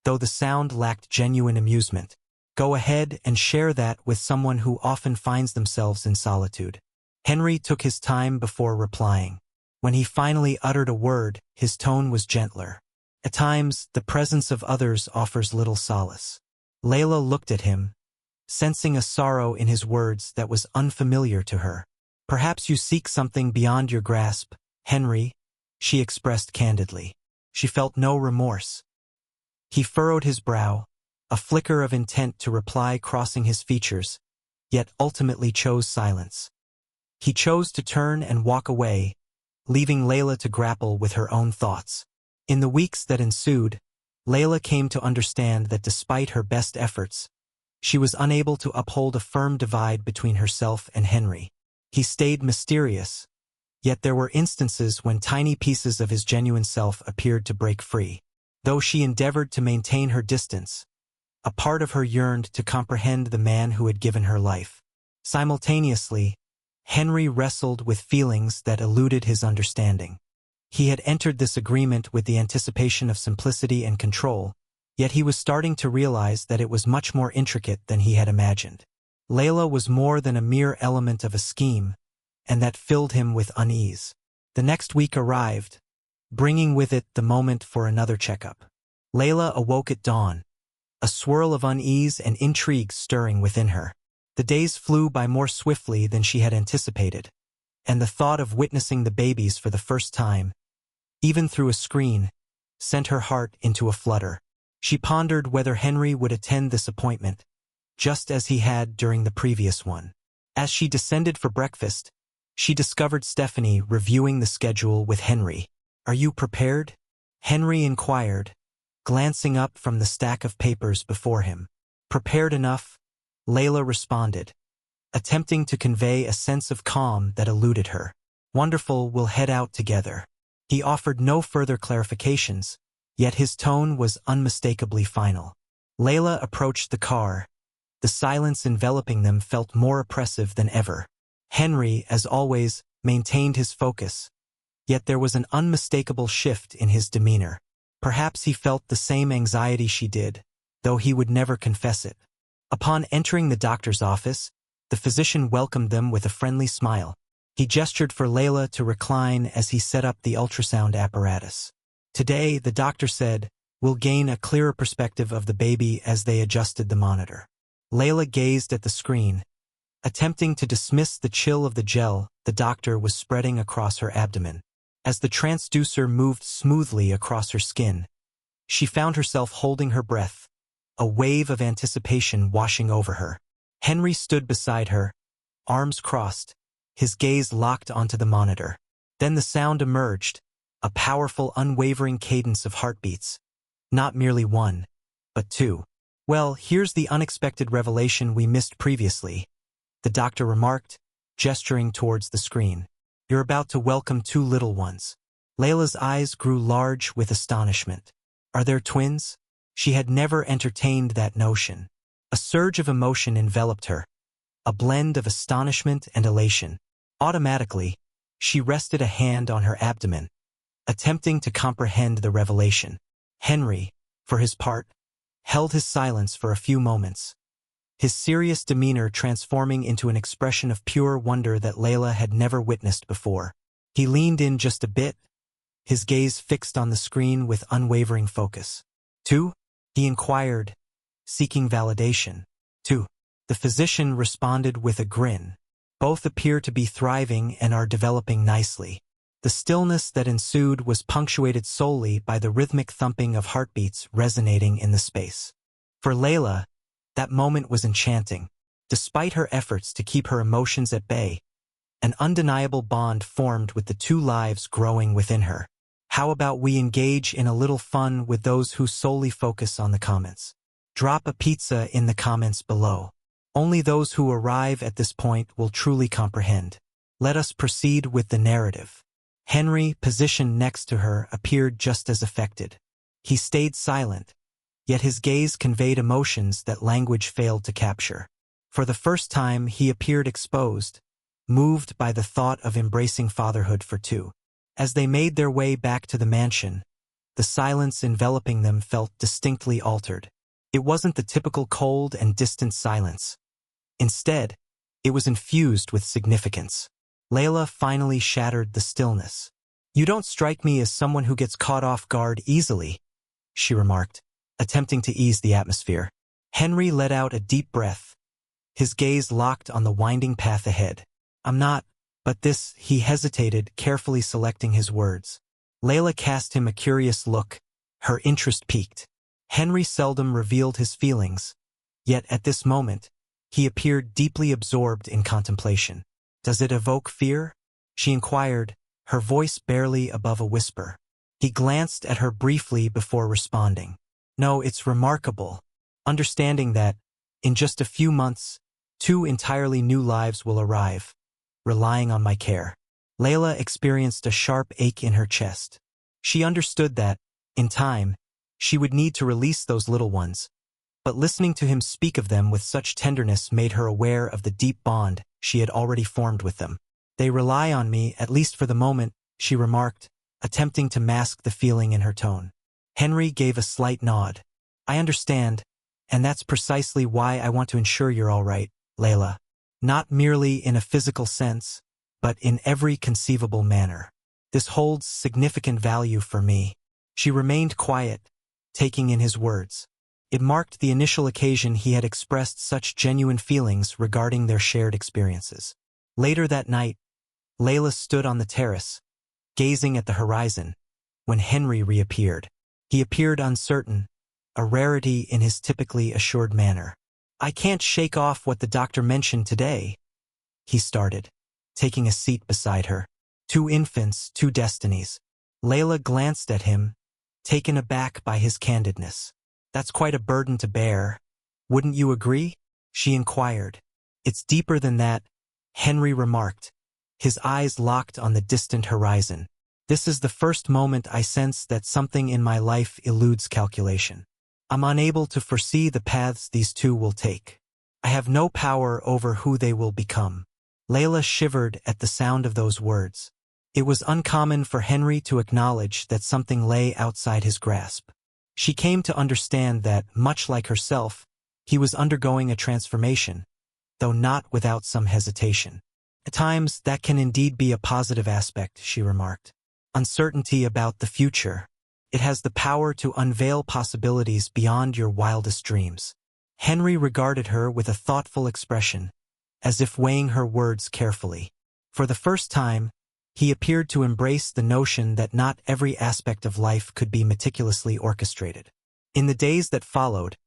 though the sound lacked genuine amusement. Go ahead and share that with someone who often finds themselves in solitude. Henry took his time before replying. When he finally uttered a word, his tone was gentler. At times, the presence of others offers little solace. Layla looked at him, sensing a sorrow in his words that was unfamiliar to her. Perhaps you seek something beyond your grasp, Henry, she expressed candidly. She felt no remorse. He furrowed his brow, a flicker of intent to reply crossing his features, yet ultimately chose silence. He chose to turn and walk away, leaving Layla to grapple with her own thoughts. In the weeks that ensued, Layla came to understand that despite her best efforts, she was unable to uphold a firm divide between herself and Henry. He stayed mysterious, Yet there were instances when tiny pieces of his genuine self appeared to break free. Though she endeavored to maintain her distance, a part of her yearned to comprehend the man who had given her life. Simultaneously, Henry wrestled with feelings that eluded his understanding. He had entered this agreement with the anticipation of simplicity and control, yet he was starting to realize that it was much more intricate than he had imagined. Layla was more than a mere element of a scheme, and that filled him with unease. The next week arrived, bringing with it the moment for another checkup. Layla awoke at dawn, a swirl of unease and intrigue stirring within her. The days flew by more swiftly than she had anticipated, and the thought of witnessing the babies for the first time, even through a screen, sent her heart into a flutter. She pondered whether Henry would attend this appointment, just as he had during the previous one. As she descended for breakfast, she discovered Stephanie reviewing the schedule with Henry. "Are you prepared?" Henry inquired, glancing up from the stack of papers before him. "Prepared enough," Layla responded, attempting to convey a sense of calm that eluded her. "Wonderful, we'll head out together." He offered no further clarifications, yet his tone was unmistakably final. Layla approached the car. The silence enveloping them felt more oppressive than ever. Henry, as always, maintained his focus, yet there was an unmistakable shift in his demeanor. Perhaps he felt the same anxiety she did, though he would never confess it. Upon entering the doctor's office, the physician welcomed them with a friendly smile. He gestured for Layla to recline as he set up the ultrasound apparatus. "Today," the doctor said, "we'll gain a clearer perspective of the baby." As they adjusted the monitor, Layla gazed at the screen. Attempting to dismiss the chill of the gel the doctor was spreading across her abdomen. As the transducer moved smoothly across her skin, she found herself holding her breath, a wave of anticipation washing over her. Henry stood beside her, arms crossed, his gaze locked onto the monitor. Then the sound emerged, a powerful, unwavering cadence of heartbeats. Not merely one, but two. "Well, here's the unexpected revelation we missed previously," the doctor remarked, gesturing towards the screen. "You're about to welcome two little ones." Layla's eyes grew large with astonishment. "Are there twins?" She had never entertained that notion. A surge of emotion enveloped her, a blend of astonishment and elation. Automatically, she rested a hand on her abdomen, attempting to comprehend the revelation. Henry, for his part, held his silence for a few moments, his serious demeanor transforming into an expression of pure wonder that Layla had never witnessed before. He leaned in just a bit, his gaze fixed on the screen with unwavering focus. "Two?" he inquired, seeking validation. "Two." The physician responded with a grin. "Both appear to be thriving and are developing nicely." The stillness that ensued was punctuated solely by the rhythmic thumping of heartbeats resonating in the space. For Layla, that moment was enchanting. Despite her efforts to keep her emotions at bay, an undeniable bond formed with the two lives growing within her. How about we engage in a little fun with those who solely focus on the comments? Drop a pizza in the comments below. Only those who arrive at this point will truly comprehend. Let us proceed with the narrative. Henry, positioned next to her, appeared just as affected. He stayed silent, yet his gaze conveyed emotions that language failed to capture. For the first time, he appeared exposed, moved by the thought of embracing fatherhood for two. As they made their way back to the mansion, the silence enveloping them felt distinctly altered. It wasn't the typical cold and distant silence. Instead, it was infused with significance. Layla finally shattered the stillness. "You don't strike me as someone who gets caught off guard easily," she remarked, attempting to ease the atmosphere. Henry let out a deep breath, his gaze locked on the winding path ahead. "I'm not, but this," he hesitated, carefully selecting his words. Layla cast him a curious look, her interest piqued. Henry seldom revealed his feelings, yet at this moment, he appeared deeply absorbed in contemplation. "Does it evoke fear?" she inquired, her voice barely above a whisper. He glanced at her briefly before responding. "No, it's remarkable, understanding that, in just a few months, two entirely new lives will arrive, relying on my care." Layla experienced a sharp ache in her chest. She understood that, in time, she would need to release those little ones, but listening to him speak of them with such tenderness made her aware of the deep bond she had already formed with them. "They rely on me, at least for the moment," she remarked, attempting to mask the feeling in her tone. Henry gave a slight nod. "I understand, and that's precisely why I want to ensure you're all right, Layla. Not merely in a physical sense, but in every conceivable manner. This holds significant value for me." She remained quiet, taking in his words. It marked the initial occasion he had expressed such genuine feelings regarding their shared experiences. Later that night, Layla stood on the terrace, gazing at the horizon, when Henry reappeared. He appeared uncertain, a rarity in his typically assured manner. "I can't shake off what the doctor mentioned today," he started, taking a seat beside her. "Two infants, two destinies." Layla glanced at him, taken aback by his candidness. "That's quite a burden to bear. Wouldn't you agree?" she inquired. "It's deeper than that," Henry remarked, his eyes locked on the distant horizon. "This is the first moment I sense that something in my life eludes calculation. I'm unable to foresee the paths these two will take. I have no power over who they will become." Layla shivered at the sound of those words. It was uncommon for Henry to acknowledge that something lay outside his grasp. She came to understand that, much like herself, he was undergoing a transformation, though not without some hesitation. "At times, that can indeed be a positive aspect," she remarked. "Uncertainty about the future. It has the power to unveil possibilities beyond your wildest dreams." Henry regarded her with a thoughtful expression, as if weighing her words carefully. For the first time, he appeared to embrace the notion that not every aspect of life could be meticulously orchestrated. In the days that followed,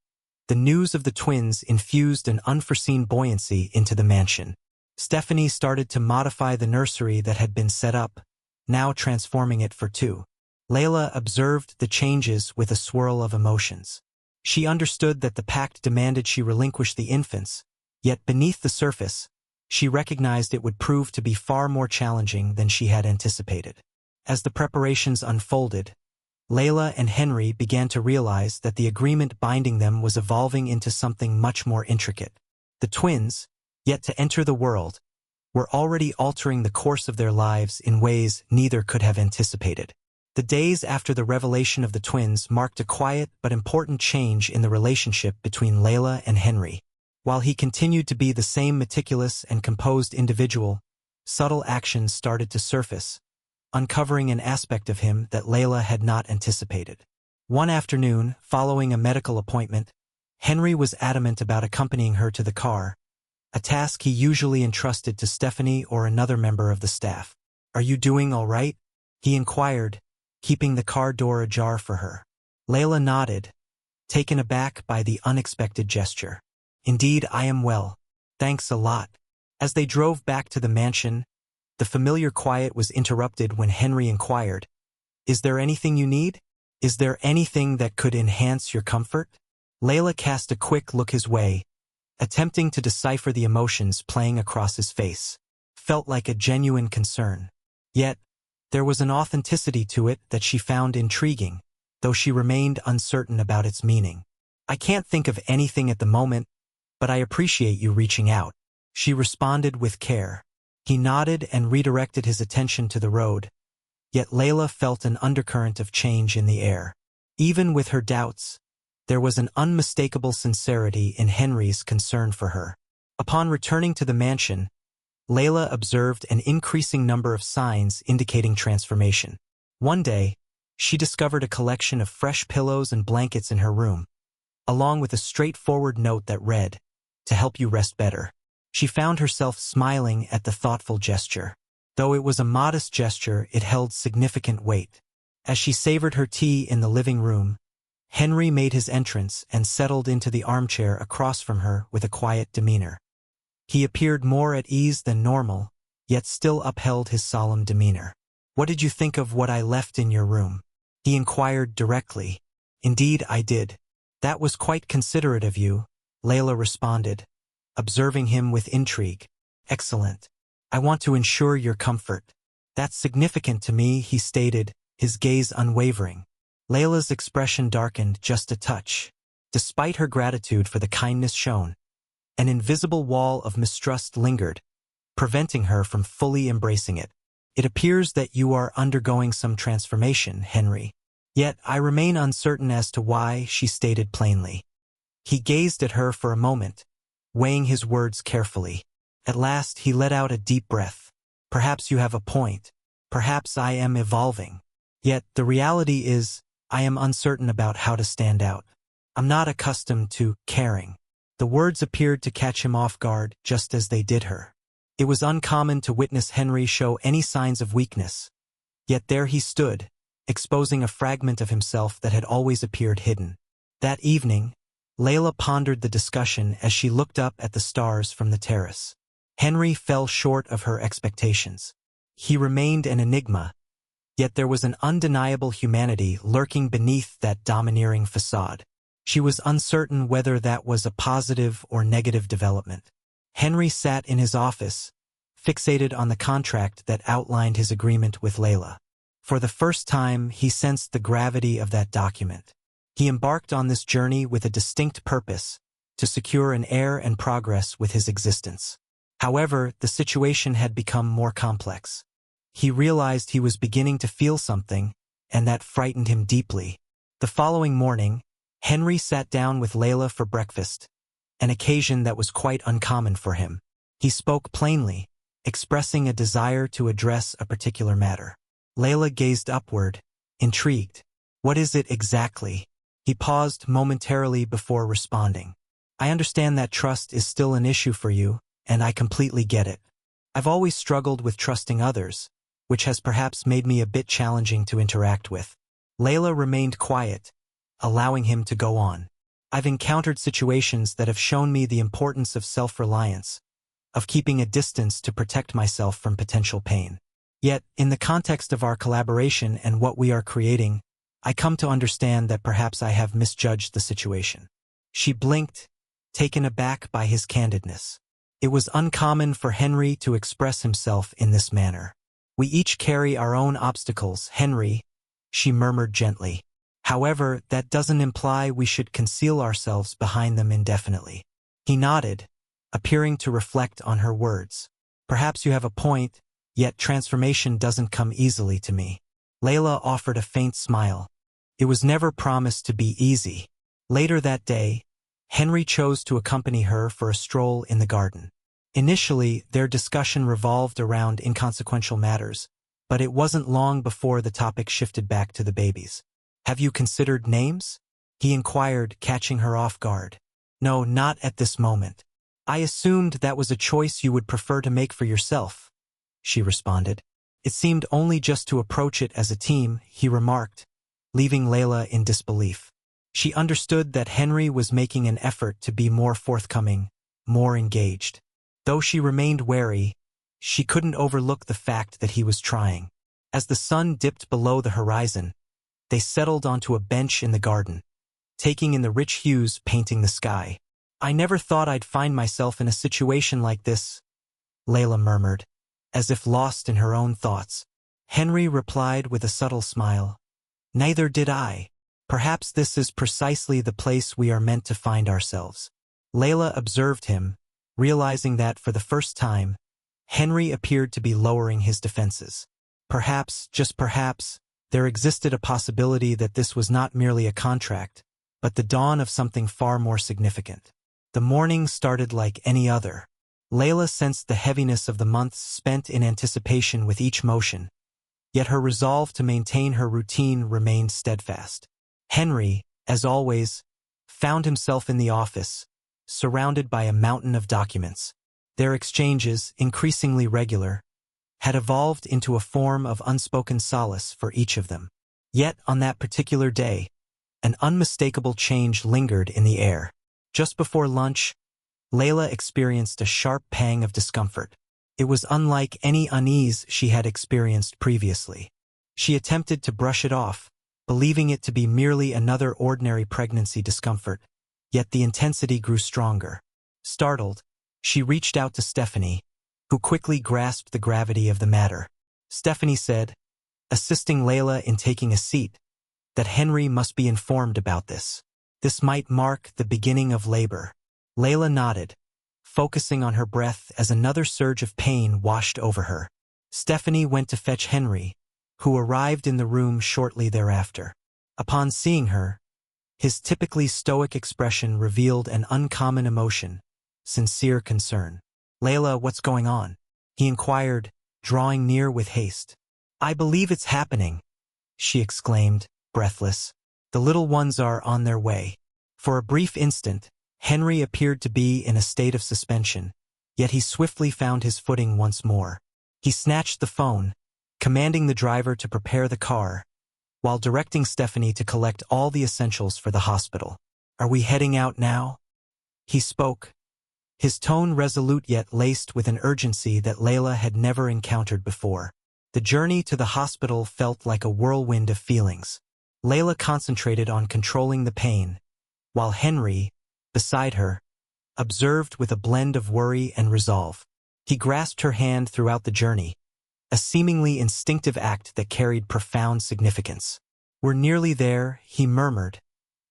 the news of the twins infused an unforeseen buoyancy into the mansion. Stephanie started to modify the nursery that had been set up, now transforming it for two. Layla observed the changes with a swirl of emotions. She understood that the pact demanded she relinquish the infants, yet beneath the surface, she recognized it would prove to be far more challenging than she had anticipated. As the preparations unfolded, Layla and Henry began to realize that the agreement binding them was evolving into something much more intricate. The twins, yet to enter the world, were already altering the course of their lives in ways neither could have anticipated. The days after the revelation of the twins marked a quiet but important change in the relationship between Layla and Henry. While he continued to be the same meticulous and composed individual, subtle actions started to surface, uncovering an aspect of him that Layla had not anticipated. One afternoon, following a medical appointment, Henry was adamant about accompanying her to the car, a task he usually entrusted to Stephanie or another member of the staff. "Are you doing all right?" he inquired, keeping the car door ajar for her. Layla nodded, taken aback by the unexpected gesture. "Indeed, I am well. Thanks a lot." As they drove back to the mansion, the familiar quiet was interrupted when Henry inquired, "Is there anything you need? Is there anything that could enhance your comfort?" Layla cast a quick look his way, attempting to decipher the emotions playing across his face. Felt like a genuine concern. Yet, there was an authenticity to it that she found intriguing, though she remained uncertain about its meaning. "I can't think of anything at the moment, but I appreciate you reaching out," she responded with care. He nodded and redirected his attention to the road, yet Layla felt an undercurrent of change in the air. Even with her doubts, there was an unmistakable sincerity in Henry's concern for her. Upon returning to the mansion, Layla observed an increasing number of signs indicating transformation. One day, she discovered a collection of fresh pillows and blankets in her room, along with a straightforward note that read, "To help you rest better." She found herself smiling at the thoughtful gesture. Though it was a modest gesture, it held significant weight. As she savored her tea in the living room, Henry made his entrance and settled into the armchair across from her with a quiet demeanor. He appeared more at ease than normal, yet still upheld his solemn demeanor. "What did you think of what I left in your room?" he inquired directly. "Indeed, I did. That was quite considerate of you," Layla responded, observing him with intrigue. "Excellent. I want to ensure your comfort." That's significant to me, he stated, his gaze unwavering. Layla's expression darkened just a touch. Despite her gratitude for the kindness shown, an invisible wall of mistrust lingered, preventing her from fully embracing it. It appears that you are undergoing some transformation, Henry. Yet I remain uncertain as to why, she stated plainly. He gazed at her for a moment, weighing his words carefully. At last he let out a deep breath. Perhaps you have a point. Perhaps I am evolving. Yet the reality is, I am uncertain about how to stand out. I'm not accustomed to caring. The words appeared to catch him off guard, just as they did her. It was uncommon to witness Henry show any signs of weakness. Yet there he stood, exposing a fragment of himself that had always appeared hidden. That evening, Layla pondered the discussion as she looked up at the stars from the terrace. Henry fell short of her expectations. He remained an enigma, yet there was an undeniable humanity lurking beneath that domineering facade. She was uncertain whether that was a positive or negative development. Henry sat in his office, fixated on the contract that outlined his agreement with Layla. For the first time, he sensed the gravity of that document. He embarked on this journey with a distinct purpose, to secure an heir and progress with his existence. However, the situation had become more complex. He realized he was beginning to feel something, and that frightened him deeply. The following morning, Henry sat down with Layla for breakfast, an occasion that was quite uncommon for him. He spoke plainly, expressing a desire to address a particular matter. Layla gazed upward, intrigued. What is it exactly? He paused momentarily before responding. I understand that trust is still an issue for you, and I completely get it. I've always struggled with trusting others, which has perhaps made me a bit challenging to interact with. Layla remained quiet, allowing him to go on. I've encountered situations that have shown me the importance of self-reliance, of keeping a distance to protect myself from potential pain. Yet, in the context of our collaboration and what we are creating, I come to understand that perhaps I have misjudged the situation. She blinked, taken aback by his candidness. It was uncommon for Henry to express himself in this manner. We each carry our own obstacles, Henry, she murmured gently. However, that doesn't imply we should conceal ourselves behind them indefinitely. He nodded, appearing to reflect on her words. Perhaps you have a point, yet transformation doesn't come easily to me. Layla offered a faint smile. It was never promised to be easy. Later that day, Henry chose to accompany her for a stroll in the garden. Initially, their discussion revolved around inconsequential matters, but it wasn't long before the topic shifted back to the babies. Have you considered names? He inquired, catching her off guard. No, not at this moment. I assumed that was a choice you would prefer to make for yourself, she responded. It seemed only just to approach it as a team, he remarked, leaving Layla in disbelief. She understood that Henry was making an effort to be more forthcoming, more engaged. Though she remained wary, she couldn't overlook the fact that he was trying. As the sun dipped below the horizon, they settled onto a bench in the garden, taking in the rich hues painting the sky. I never thought I'd find myself in a situation like this, Layla murmured, as if lost in her own thoughts. Henry replied with a subtle smile. Neither did I. Perhaps this is precisely the place we are meant to find ourselves. Layla observed him, realizing that for the first time, Henry appeared to be lowering his defenses. Perhaps, just perhaps, there existed a possibility that this was not merely a contract, but the dawn of something far more significant. The morning started like any other. Layla sensed the heaviness of the months spent in anticipation with each motion, yet her resolve to maintain her routine remained steadfast. Henry, as always, found himself in the office, surrounded by a mountain of documents. Their exchanges, increasingly regular, had evolved into a form of unspoken solace for each of them. Yet, on that particular day, an unmistakable change lingered in the air. Just before lunch, Layla experienced a sharp pang of discomfort. It was unlike any unease she had experienced previously. She attempted to brush it off, believing it to be merely another ordinary pregnancy discomfort, yet the intensity grew stronger. Startled, she reached out to Stephanie, who quickly grasped the gravity of the matter. Stephanie said, assisting Layla in taking a seat, that Henry must be informed about this. This might mark the beginning of labor. Layla nodded, focusing on her breath as another surge of pain washed over her. Stephanie went to fetch Henry, who arrived in the room shortly thereafter. Upon seeing her, his typically stoic expression revealed an uncommon emotion, sincere concern. "Layla, what's going on?" he inquired, drawing near with haste. "I believe it's happening," she exclaimed, breathless. "The little ones are on their way." For a brief instant, Henry appeared to be in a state of suspension, yet he swiftly found his footing once more. He snatched the phone, commanding the driver to prepare the car, while directing Stephanie to collect all the essentials for the hospital. "Are we heading out now?" he spoke, his tone resolute yet laced with an urgency that Layla had never encountered before. The journey to the hospital felt like a whirlwind of feelings. Layla concentrated on controlling the pain, while Henry, beside her, observed with a blend of worry and resolve. He grasped her hand throughout the journey, a seemingly instinctive act that carried profound significance. "We're nearly there," he murmured,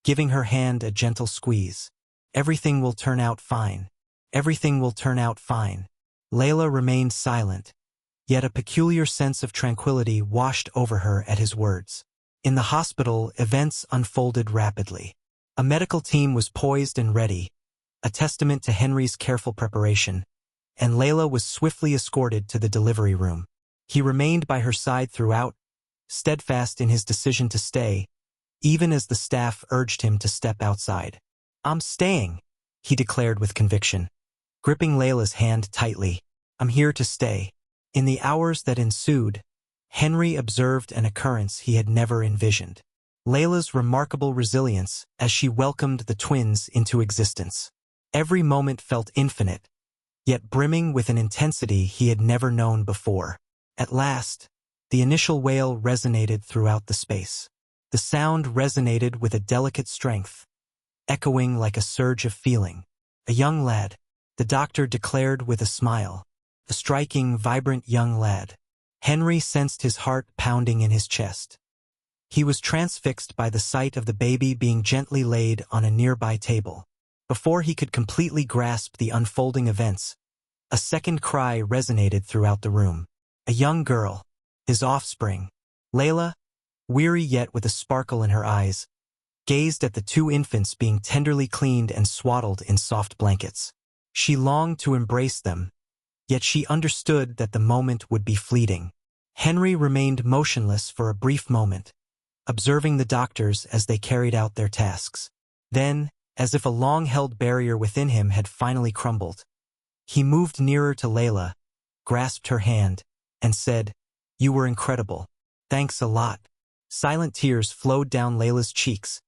giving her hand a gentle squeeze. "Everything will turn out fine. Everything will turn out fine." Layla remained silent, yet a peculiar sense of tranquility washed over her at his words. In the hospital, events unfolded rapidly. A medical team was poised and ready, a testament to Henry's careful preparation, and Layla was swiftly escorted to the delivery room. He remained by her side throughout, steadfast in his decision to stay, even as the staff urged him to step outside. "I'm staying," he declared with conviction, gripping Layla's hand tightly. "I'm here to stay." In the hours that ensued, Henry observed an occurrence he had never envisioned. Layla's remarkable resilience as she welcomed the twins into existence. Every moment felt infinite, yet brimming with an intensity he had never known before. At last, the initial wail resonated throughout the space. The sound resonated with a delicate strength, echoing like a surge of feeling. "A young lad," the doctor declared with a smile. "A striking, vibrant young lad." Henry sensed his heart pounding in his chest. He was transfixed by the sight of the baby being gently laid on a nearby table. Before he could completely grasp the unfolding events, a second cry resonated throughout the room. A young girl, his offspring. Layla, weary yet with a sparkle in her eyes, gazed at the two infants being tenderly cleaned and swaddled in soft blankets. She longed to embrace them, yet she understood that the moment would be fleeting. Henry remained motionless for a brief moment, observing the doctors as they carried out their tasks. Then, as if a long-held barrier within him had finally crumbled, he moved nearer to Layla, grasped her hand, and said, "You were incredible. Thanks a lot." Silent tears flowed down Layla's cheeks,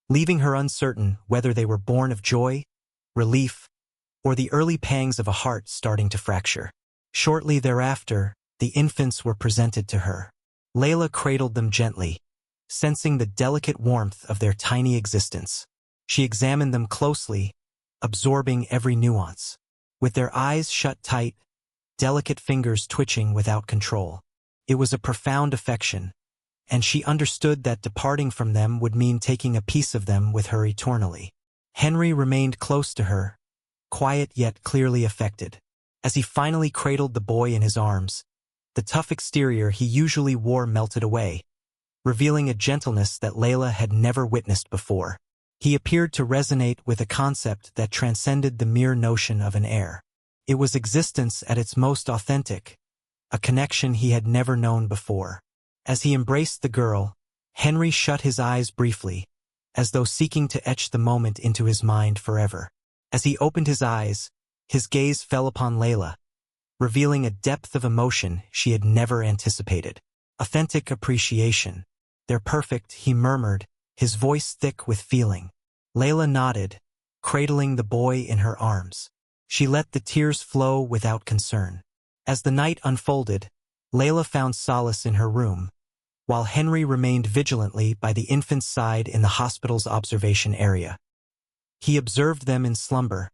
leaving her uncertain whether they were born of joy, relief, or the early pangs of a heart starting to fracture. Shortly thereafter, the infants were presented to her. Layla cradled them gently, sensing the delicate warmth of their tiny existence. She examined them closely, absorbing every nuance. With their eyes shut tight, delicate fingers twitching without control. It was a profound affection, and she understood that departing from them would mean taking a piece of them with her eternally. Henry remained close to her, quiet yet clearly affected. As he finally cradled the boy in his arms, the tough exterior he usually wore melted away, revealing a gentleness that Layla had never witnessed before. He appeared to resonate with a concept that transcended the mere notion of an heir. It was existence at its most authentic, a connection he had never known before. As he embraced the girl, Henry shut his eyes briefly, as though seeking to etch the moment into his mind forever. As he opened his eyes, his gaze fell upon Layla, revealing a depth of emotion she had never anticipated. Authentic appreciation. "They're perfect," he murmured, his voice thick with feeling. Layla nodded, cradling the boy in her arms. She let the tears flow without concern. As the night unfolded, Layla found solace in her room, while Henry remained vigilantly by the infant's side in the hospital's observation area. He observed them in slumber,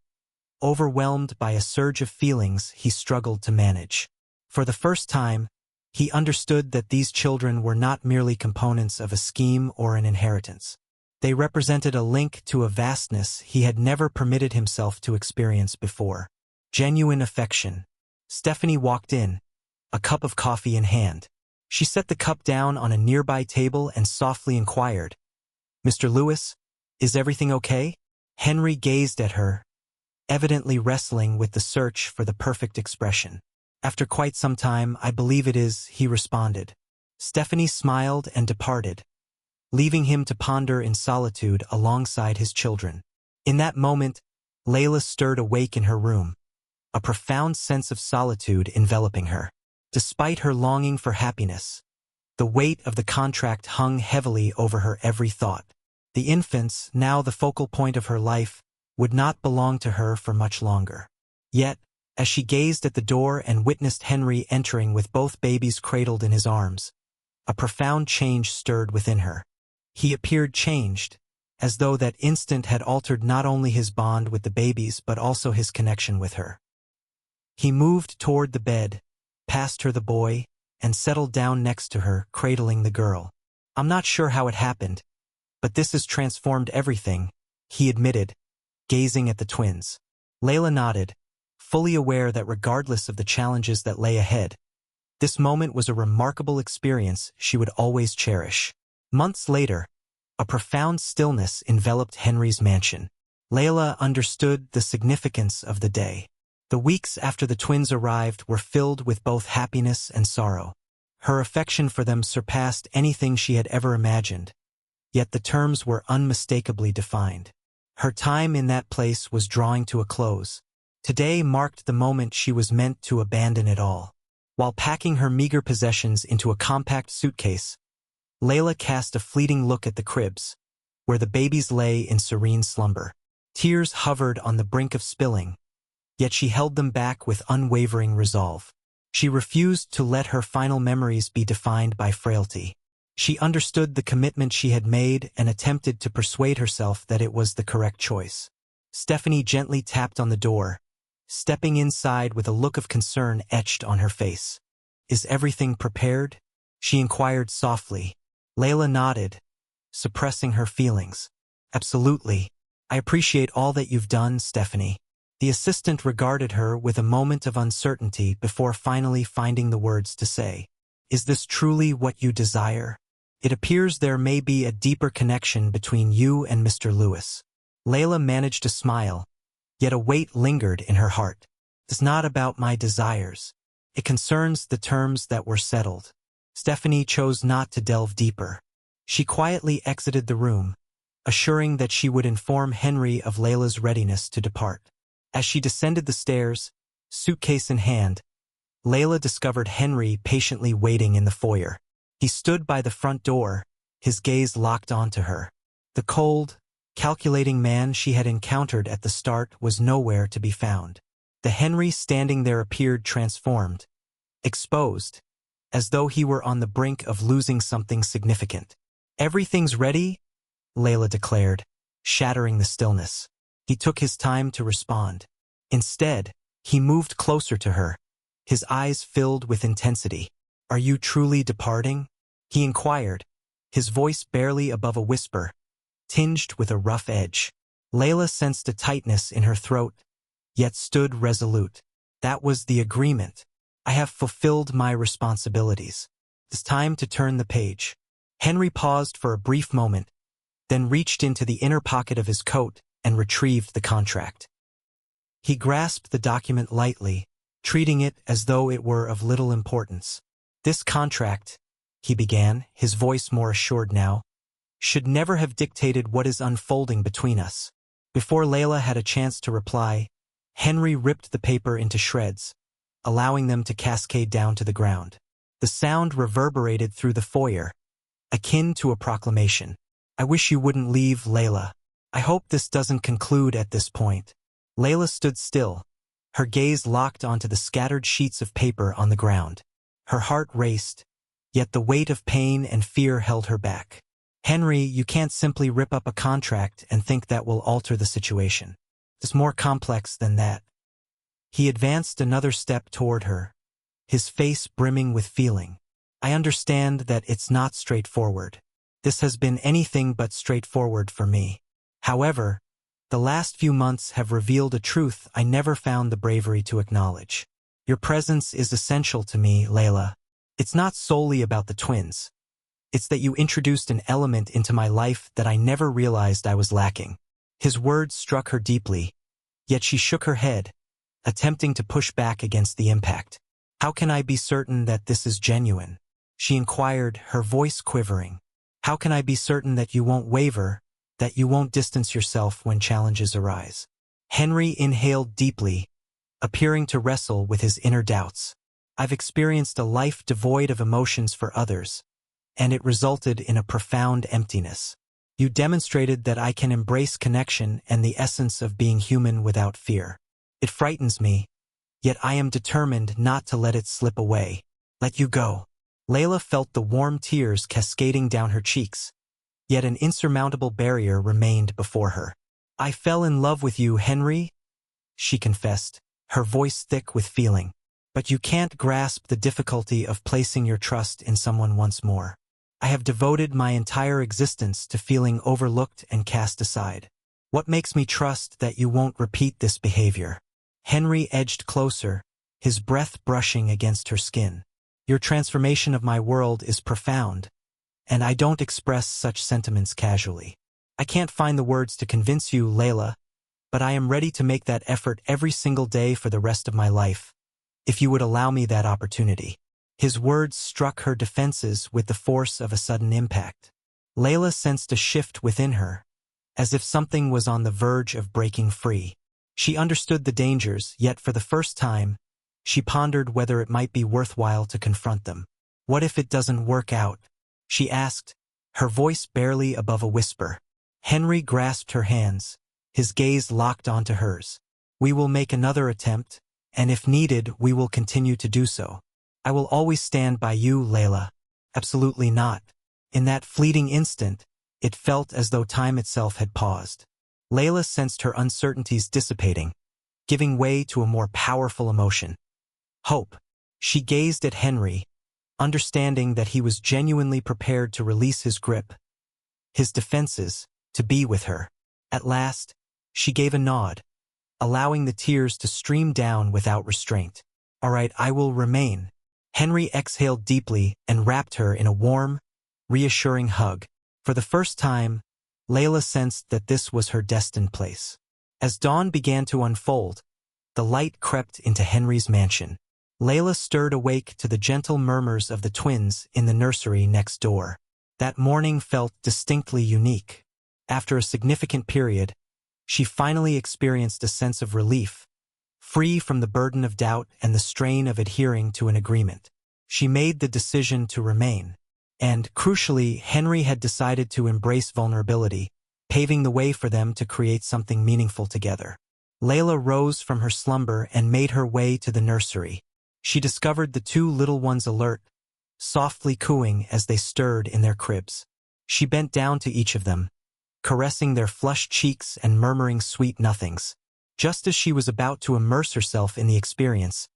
overwhelmed by a surge of feelings he struggled to manage. For the first time, He understood that these children were not merely components of a scheme or an inheritance. They represented a link to a vastness he had never permitted himself to experience before. Genuine affection. Stephanie walked in, a cup of coffee in hand. She set the cup down on a nearby table and softly inquired, "Mr. Lewis, is everything okay?" Henry gazed at her, evidently wrestling with the search for the perfect expression. "After quite some time, I believe it is," he responded. Stephanie smiled and departed, leaving him to ponder in solitude alongside his children. In that moment, Layla stirred awake in her room, a profound sense of solitude enveloping her. Despite her longing for happiness, the weight of the contract hung heavily over her every thought. The infants, now the focal point of her life, would not belong to her for much longer. Yet, as she gazed at the door and witnessed Henry entering with both babies cradled in his arms, a profound change stirred within her. He appeared changed, as though that instant had altered not only his bond with the babies but also his connection with her. He moved toward the bed, passed her the boy, and settled down next to her, cradling the girl. "I'm not sure how it happened, but this has transformed everything," he admitted, gazing at the twins. Layla nodded, fully aware that regardless of the challenges that lay ahead, this moment was a remarkable experience she would always cherish. Months later, a profound stillness enveloped Henry's mansion. Layla understood the significance of the day. The weeks after the twins arrived were filled with both happiness and sorrow. Her affection for them surpassed anything she had ever imagined, yet the terms were unmistakably defined. Her time in that place was drawing to a close. Today marked the moment she was meant to abandon it all. While packing her meager possessions into a compact suitcase, Layla cast a fleeting look at the cribs, where the babies lay in serene slumber. Tears hovered on the brink of spilling, yet she held them back with unwavering resolve. She refused to let her final memories be defined by frailty. She understood the commitment she had made and attempted to persuade herself that it was the correct choice. Stephanie gently tapped on the door, stepping inside with a look of concern etched on her face. "Is everything prepared?" she inquired softly. Layla nodded, suppressing her feelings. "Absolutely. I appreciate all that you've done, Stephanie." The assistant regarded her with a moment of uncertainty before finally finding the words to say, "Is this truly what you desire? It appears there may be a deeper connection between you and Mr. Lewis." Layla managed to smile, yet a weight lingered in her heart. "It's not about my desires. It concerns the terms that were settled." Stephanie chose not to delve deeper. She quietly exited the room, assuring that she would inform Henry of Layla's readiness to depart. As she descended the stairs, suitcase in hand, Layla discovered Henry patiently waiting in the foyer. He stood by the front door, his gaze locked onto her. The cold, calculating man she had encountered at the start was nowhere to be found. The Henry standing there appeared transformed, exposed, as though he were on the brink of losing something significant. "Everything's ready," Layla declared, shattering the stillness. He took his time to respond. Instead, he moved closer to her, his eyes filled with intensity. "Are you truly departing?" he inquired, his voice barely above a whisper, tinged with a rough edge. Layla sensed a tightness in her throat, yet stood resolute. "That was the agreement. I have fulfilled my responsibilities. It's time to turn the page." Henry paused for a brief moment, then reached into the inner pocket of his coat and retrieved the contract. He grasped the document lightly, treating it as though it were of little importance. "This contract," he began, his voice more assured now, "should never have dictated what is unfolding between us." Before Layla had a chance to reply, Henry ripped the paper into shreds, allowing them to cascade down to the ground. The sound reverberated through the foyer, akin to a proclamation. "I wish you wouldn't leave, Layla. I hope this doesn't conclude at this point." Layla stood still, her gaze locked onto the scattered sheets of paper on the ground. Her heart raced, yet the weight of pain and fear held her back. "Henry, you can't simply rip up a contract and think that will alter the situation. It's more complex than that." He advanced another step toward her, his face brimming with feeling. I understand that it's not straightforward. This has been anything but straightforward for me. However, the last few months have revealed a truth I never found the bravery to acknowledge. Your presence is essential to me, Layla. It's not solely about the twins. It's that you introduced an element into my life that I never realized I was lacking. His words struck her deeply, yet she shook her head, attempting to push back against the impact. How can I be certain that this is genuine? She inquired, her voice quivering. How can I be certain that you won't waver, that you won't distance yourself when challenges arise? Henry inhaled deeply, appearing to wrestle with his inner doubts. I've experienced a life devoid of emotions for others, and it resulted in a profound emptiness. You demonstrated that I can embrace connection and the essence of being human without fear. It frightens me, yet I am determined not to let it slip away. Let you go. Layla felt the warm tears cascading down her cheeks, yet an insurmountable barrier remained before her. I fell in love with you, Henry, she confessed, her voice thick with feeling. But you can't grasp the difficulty of placing your trust in someone once more. I have devoted my entire existence to feeling overlooked and cast aside. What makes me trust that you won't repeat this behavior? Henry edged closer, his breath brushing against her skin. Your transformation of my world is profound, and I don't express such sentiments casually. I can't find the words to convince you, Layla, but I am ready to make that effort every single day for the rest of my life, if you would allow me that opportunity. His words struck her defenses with the force of a sudden impact. Layla sensed a shift within her, as if something was on the verge of breaking free. She understood the dangers, yet for the first time, she pondered whether it might be worthwhile to confront them. What if it doesn't work out? She asked, her voice barely above a whisper. Henry grasped her hands, his gaze locked onto hers. We will make another attempt, and if needed, we will continue to do so. I will always stand by you, Layla. Absolutely not. In that fleeting instant, it felt as though time itself had paused. Layla sensed her uncertainties dissipating, giving way to a more powerful emotion. Hope. She gazed at Henry, understanding that he was genuinely prepared to release his grip, his defenses, to be with her. At last, she gave a nod, allowing the tears to stream down without restraint. All right, I will remain. Henry exhaled deeply and wrapped her in a warm, reassuring hug. For the first time, Layla sensed that this was her destined place. As dawn began to unfold, the light crept into Henry's mansion. Layla stirred awake to the gentle murmurs of the twins in the nursery next door. That morning felt distinctly unique. After a significant period, she finally experienced a sense of relief, free from the burden of doubt and the strain of adhering to an agreement. She made the decision to remain. And, crucially, Henry had decided to embrace vulnerability, paving the way for them to create something meaningful together. Layla rose from her slumber and made her way to the nursery. She discovered the two little ones alert, softly cooing as they stirred in their cribs. She bent down to each of them, caressing their flushed cheeks and murmuring sweet nothings. Just as she was about to immerse herself in the experience,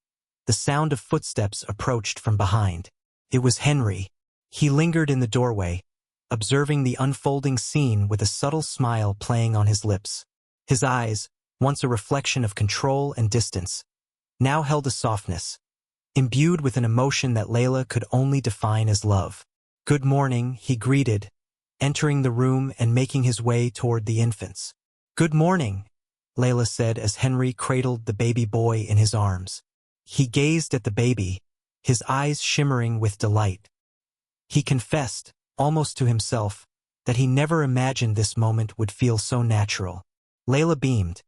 the sound of footsteps approached from behind. It was Henry. He lingered in the doorway, observing the unfolding scene with a subtle smile playing on his lips. His eyes, once a reflection of control and distance, now held a softness, imbued with an emotion that Layla could only define as love. Good morning, he greeted, entering the room and making his way toward the infants. Good morning, Layla said as Henry cradled the baby boy in his arms. He gazed at the baby, his eyes shimmering with delight. He confessed, almost to himself, that he never imagined this moment would feel so natural. Layla beamed,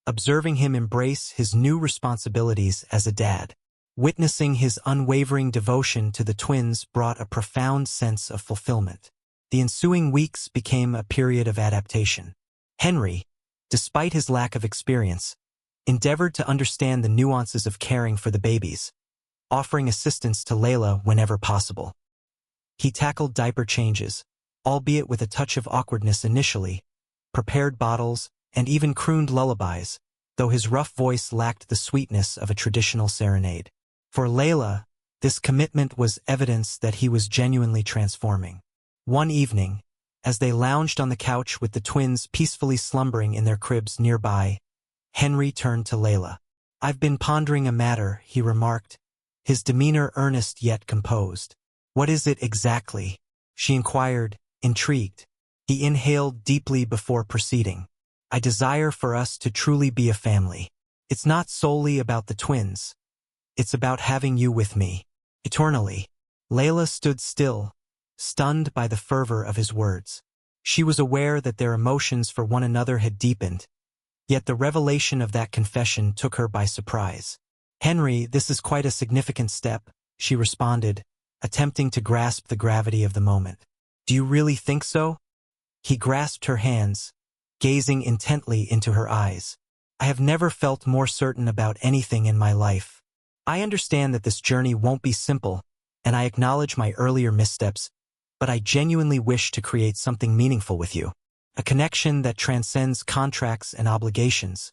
observing him embrace his new responsibilities as a dad. Witnessing his unwavering devotion to the twins brought a profound sense of fulfillment. The ensuing weeks became a period of adaptation. Henry, despite his lack of experience, endeavored to understand the nuances of caring for the babies, offering assistance to Layla whenever possible. He tackled diaper changes, albeit with a touch of awkwardness initially, prepared bottles, and even crooned lullabies, though his rough voice lacked the sweetness of a traditional serenade. For Layla, This commitment was evidence that he was genuinely transforming. One evening, as they lounged on the couch with the twins peacefully slumbering in their cribs nearby, Henry turned to Layla. "I've been pondering a matter," he remarked, his demeanor earnest yet composed. "What is it exactly?" she inquired, intrigued. He inhaled deeply before proceeding. "I desire for us to truly be a family. It's not solely about the twins. It's about having you with me, eternally." Layla stood still, stunned by the fervor of his words. She was aware that their emotions for one another had deepened, yet the revelation of that confession took her by surprise. "Henry, this is quite a significant step," she responded, attempting to grasp the gravity of the moment. "Do you really think so?" He grasped her hands, gazing intently into her eyes. "I have never felt more certain about anything in my life. I understand that this journey won't be simple, and I acknowledge my earlier missteps, but I genuinely wish to create something meaningful with you. A connection that transcends contracts and obligations,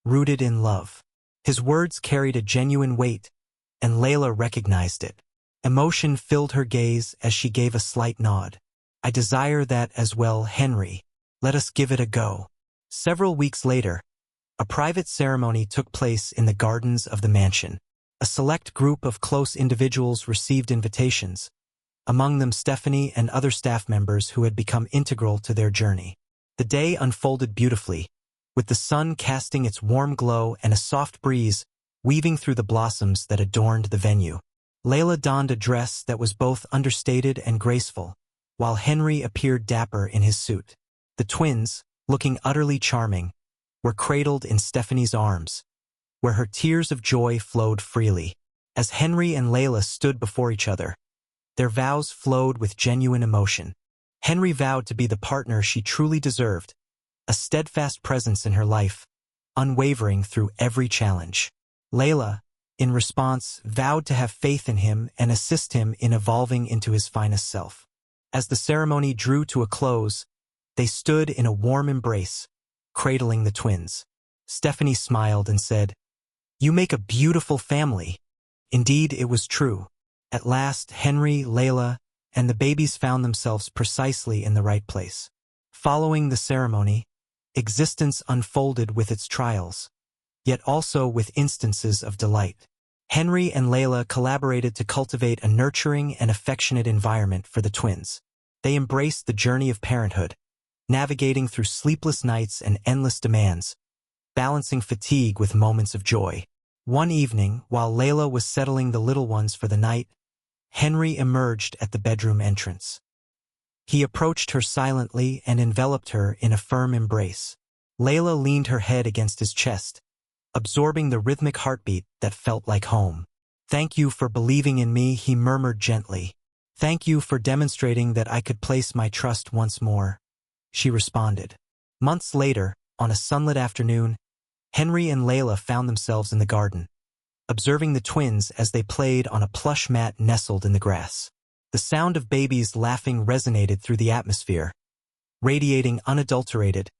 rooted in love." His words carried a genuine weight, and Layla recognized it. Emotion filled her gaze as she gave a slight nod. "I desire that as well, Henry. Let us give it a go." Several weeks later, a private ceremony took place in the gardens of the mansion. A select group of close individuals received invitations, among them Stephanie and other staff members who had become integral to their journey. The day unfolded beautifully, with the sun casting its warm glow and a soft breeze weaving through the blossoms that adorned the venue. Layla donned a dress that was both understated and graceful, while Henry appeared dapper in his suit. The twins, looking utterly charming, were cradled in Stephanie's arms, where her tears of joy flowed freely. As Henry and Layla stood before each other, their vows flowed with genuine emotion. Henry vowed to be the partner she truly deserved, a steadfast presence in her life, unwavering through every challenge. Layla, in response, vowed to have faith in him and assist him in evolving into his finest self. As the ceremony drew to a close, they stood in a warm embrace, cradling the twins. Stephanie smiled and said, "You make a beautiful family." Indeed, it was true. At last, Henry, Layla, and the babies found themselves precisely in the right place. Following the ceremony, existence unfolded with its trials, yet also with instances of delight. Henry and Layla collaborated to cultivate a nurturing and affectionate environment for the twins. They embraced the journey of parenthood, navigating through sleepless nights and endless demands, balancing fatigue with moments of joy. One evening, while Layla was settling the little ones for the night, Henry emerged at the bedroom entrance. He approached her silently and enveloped her in a firm embrace. Layla leaned her head against his chest, absorbing the rhythmic heartbeat that felt like home. "Thank you for believing in me," he murmured gently. "Thank you for demonstrating that I could place my trust once more," she responded. Months later, on a sunlit afternoon, Henry and Layla found themselves in the garden, observing the twins as they played on a plush mat nestled in the grass. The sound of babies laughing resonated through the atmosphere, radiating unadulterated,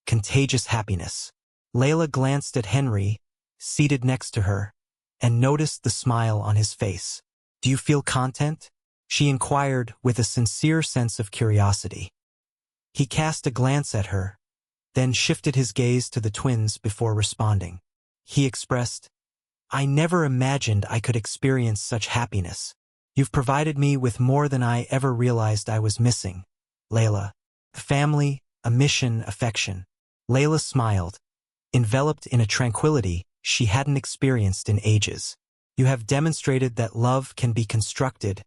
contagious happiness. Layla glanced at Henry, seated next to her, and noticed the smile on his face. "Do you feel content?" she inquired with a sincere sense of curiosity. He cast a glance at her, then shifted his gaze to the twins before responding. He expressed, "I never imagined I could experience such happiness. You've provided me with more than I ever realized I was missing, Layla. A family, a mission, affection." Layla smiled, enveloped in a tranquility she hadn't experienced in ages. "You have demonstrated that love can be constructed,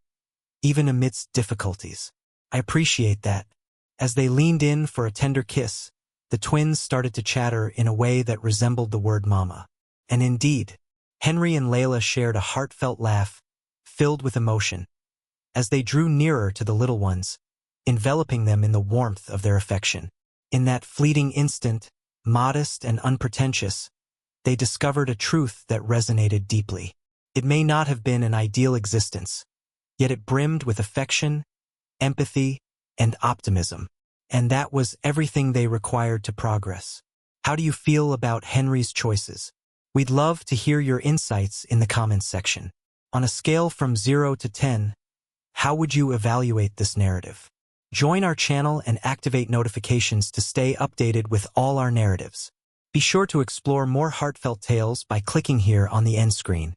even amidst difficulties. I appreciate that." As they leaned in for a tender kiss, the twins started to chatter in a way that resembled the word mama. And indeed, Henry and Layla shared a heartfelt laugh, filled with emotion, as they drew nearer to the little ones, enveloping them in the warmth of their affection. In that fleeting instant, modest and unpretentious, they discovered a truth that resonated deeply. It may not have been an ideal existence, yet it brimmed with affection, empathy, and optimism. And that was everything they required to progress. How do you feel about Henry's choices? We'd love to hear your insights in the comments section. On a scale from 0 to 10, how would you evaluate this narrative? Join our channel and activate notifications to stay updated with all our narratives. Be sure to explore more heartfelt tales by clicking here on the end screen.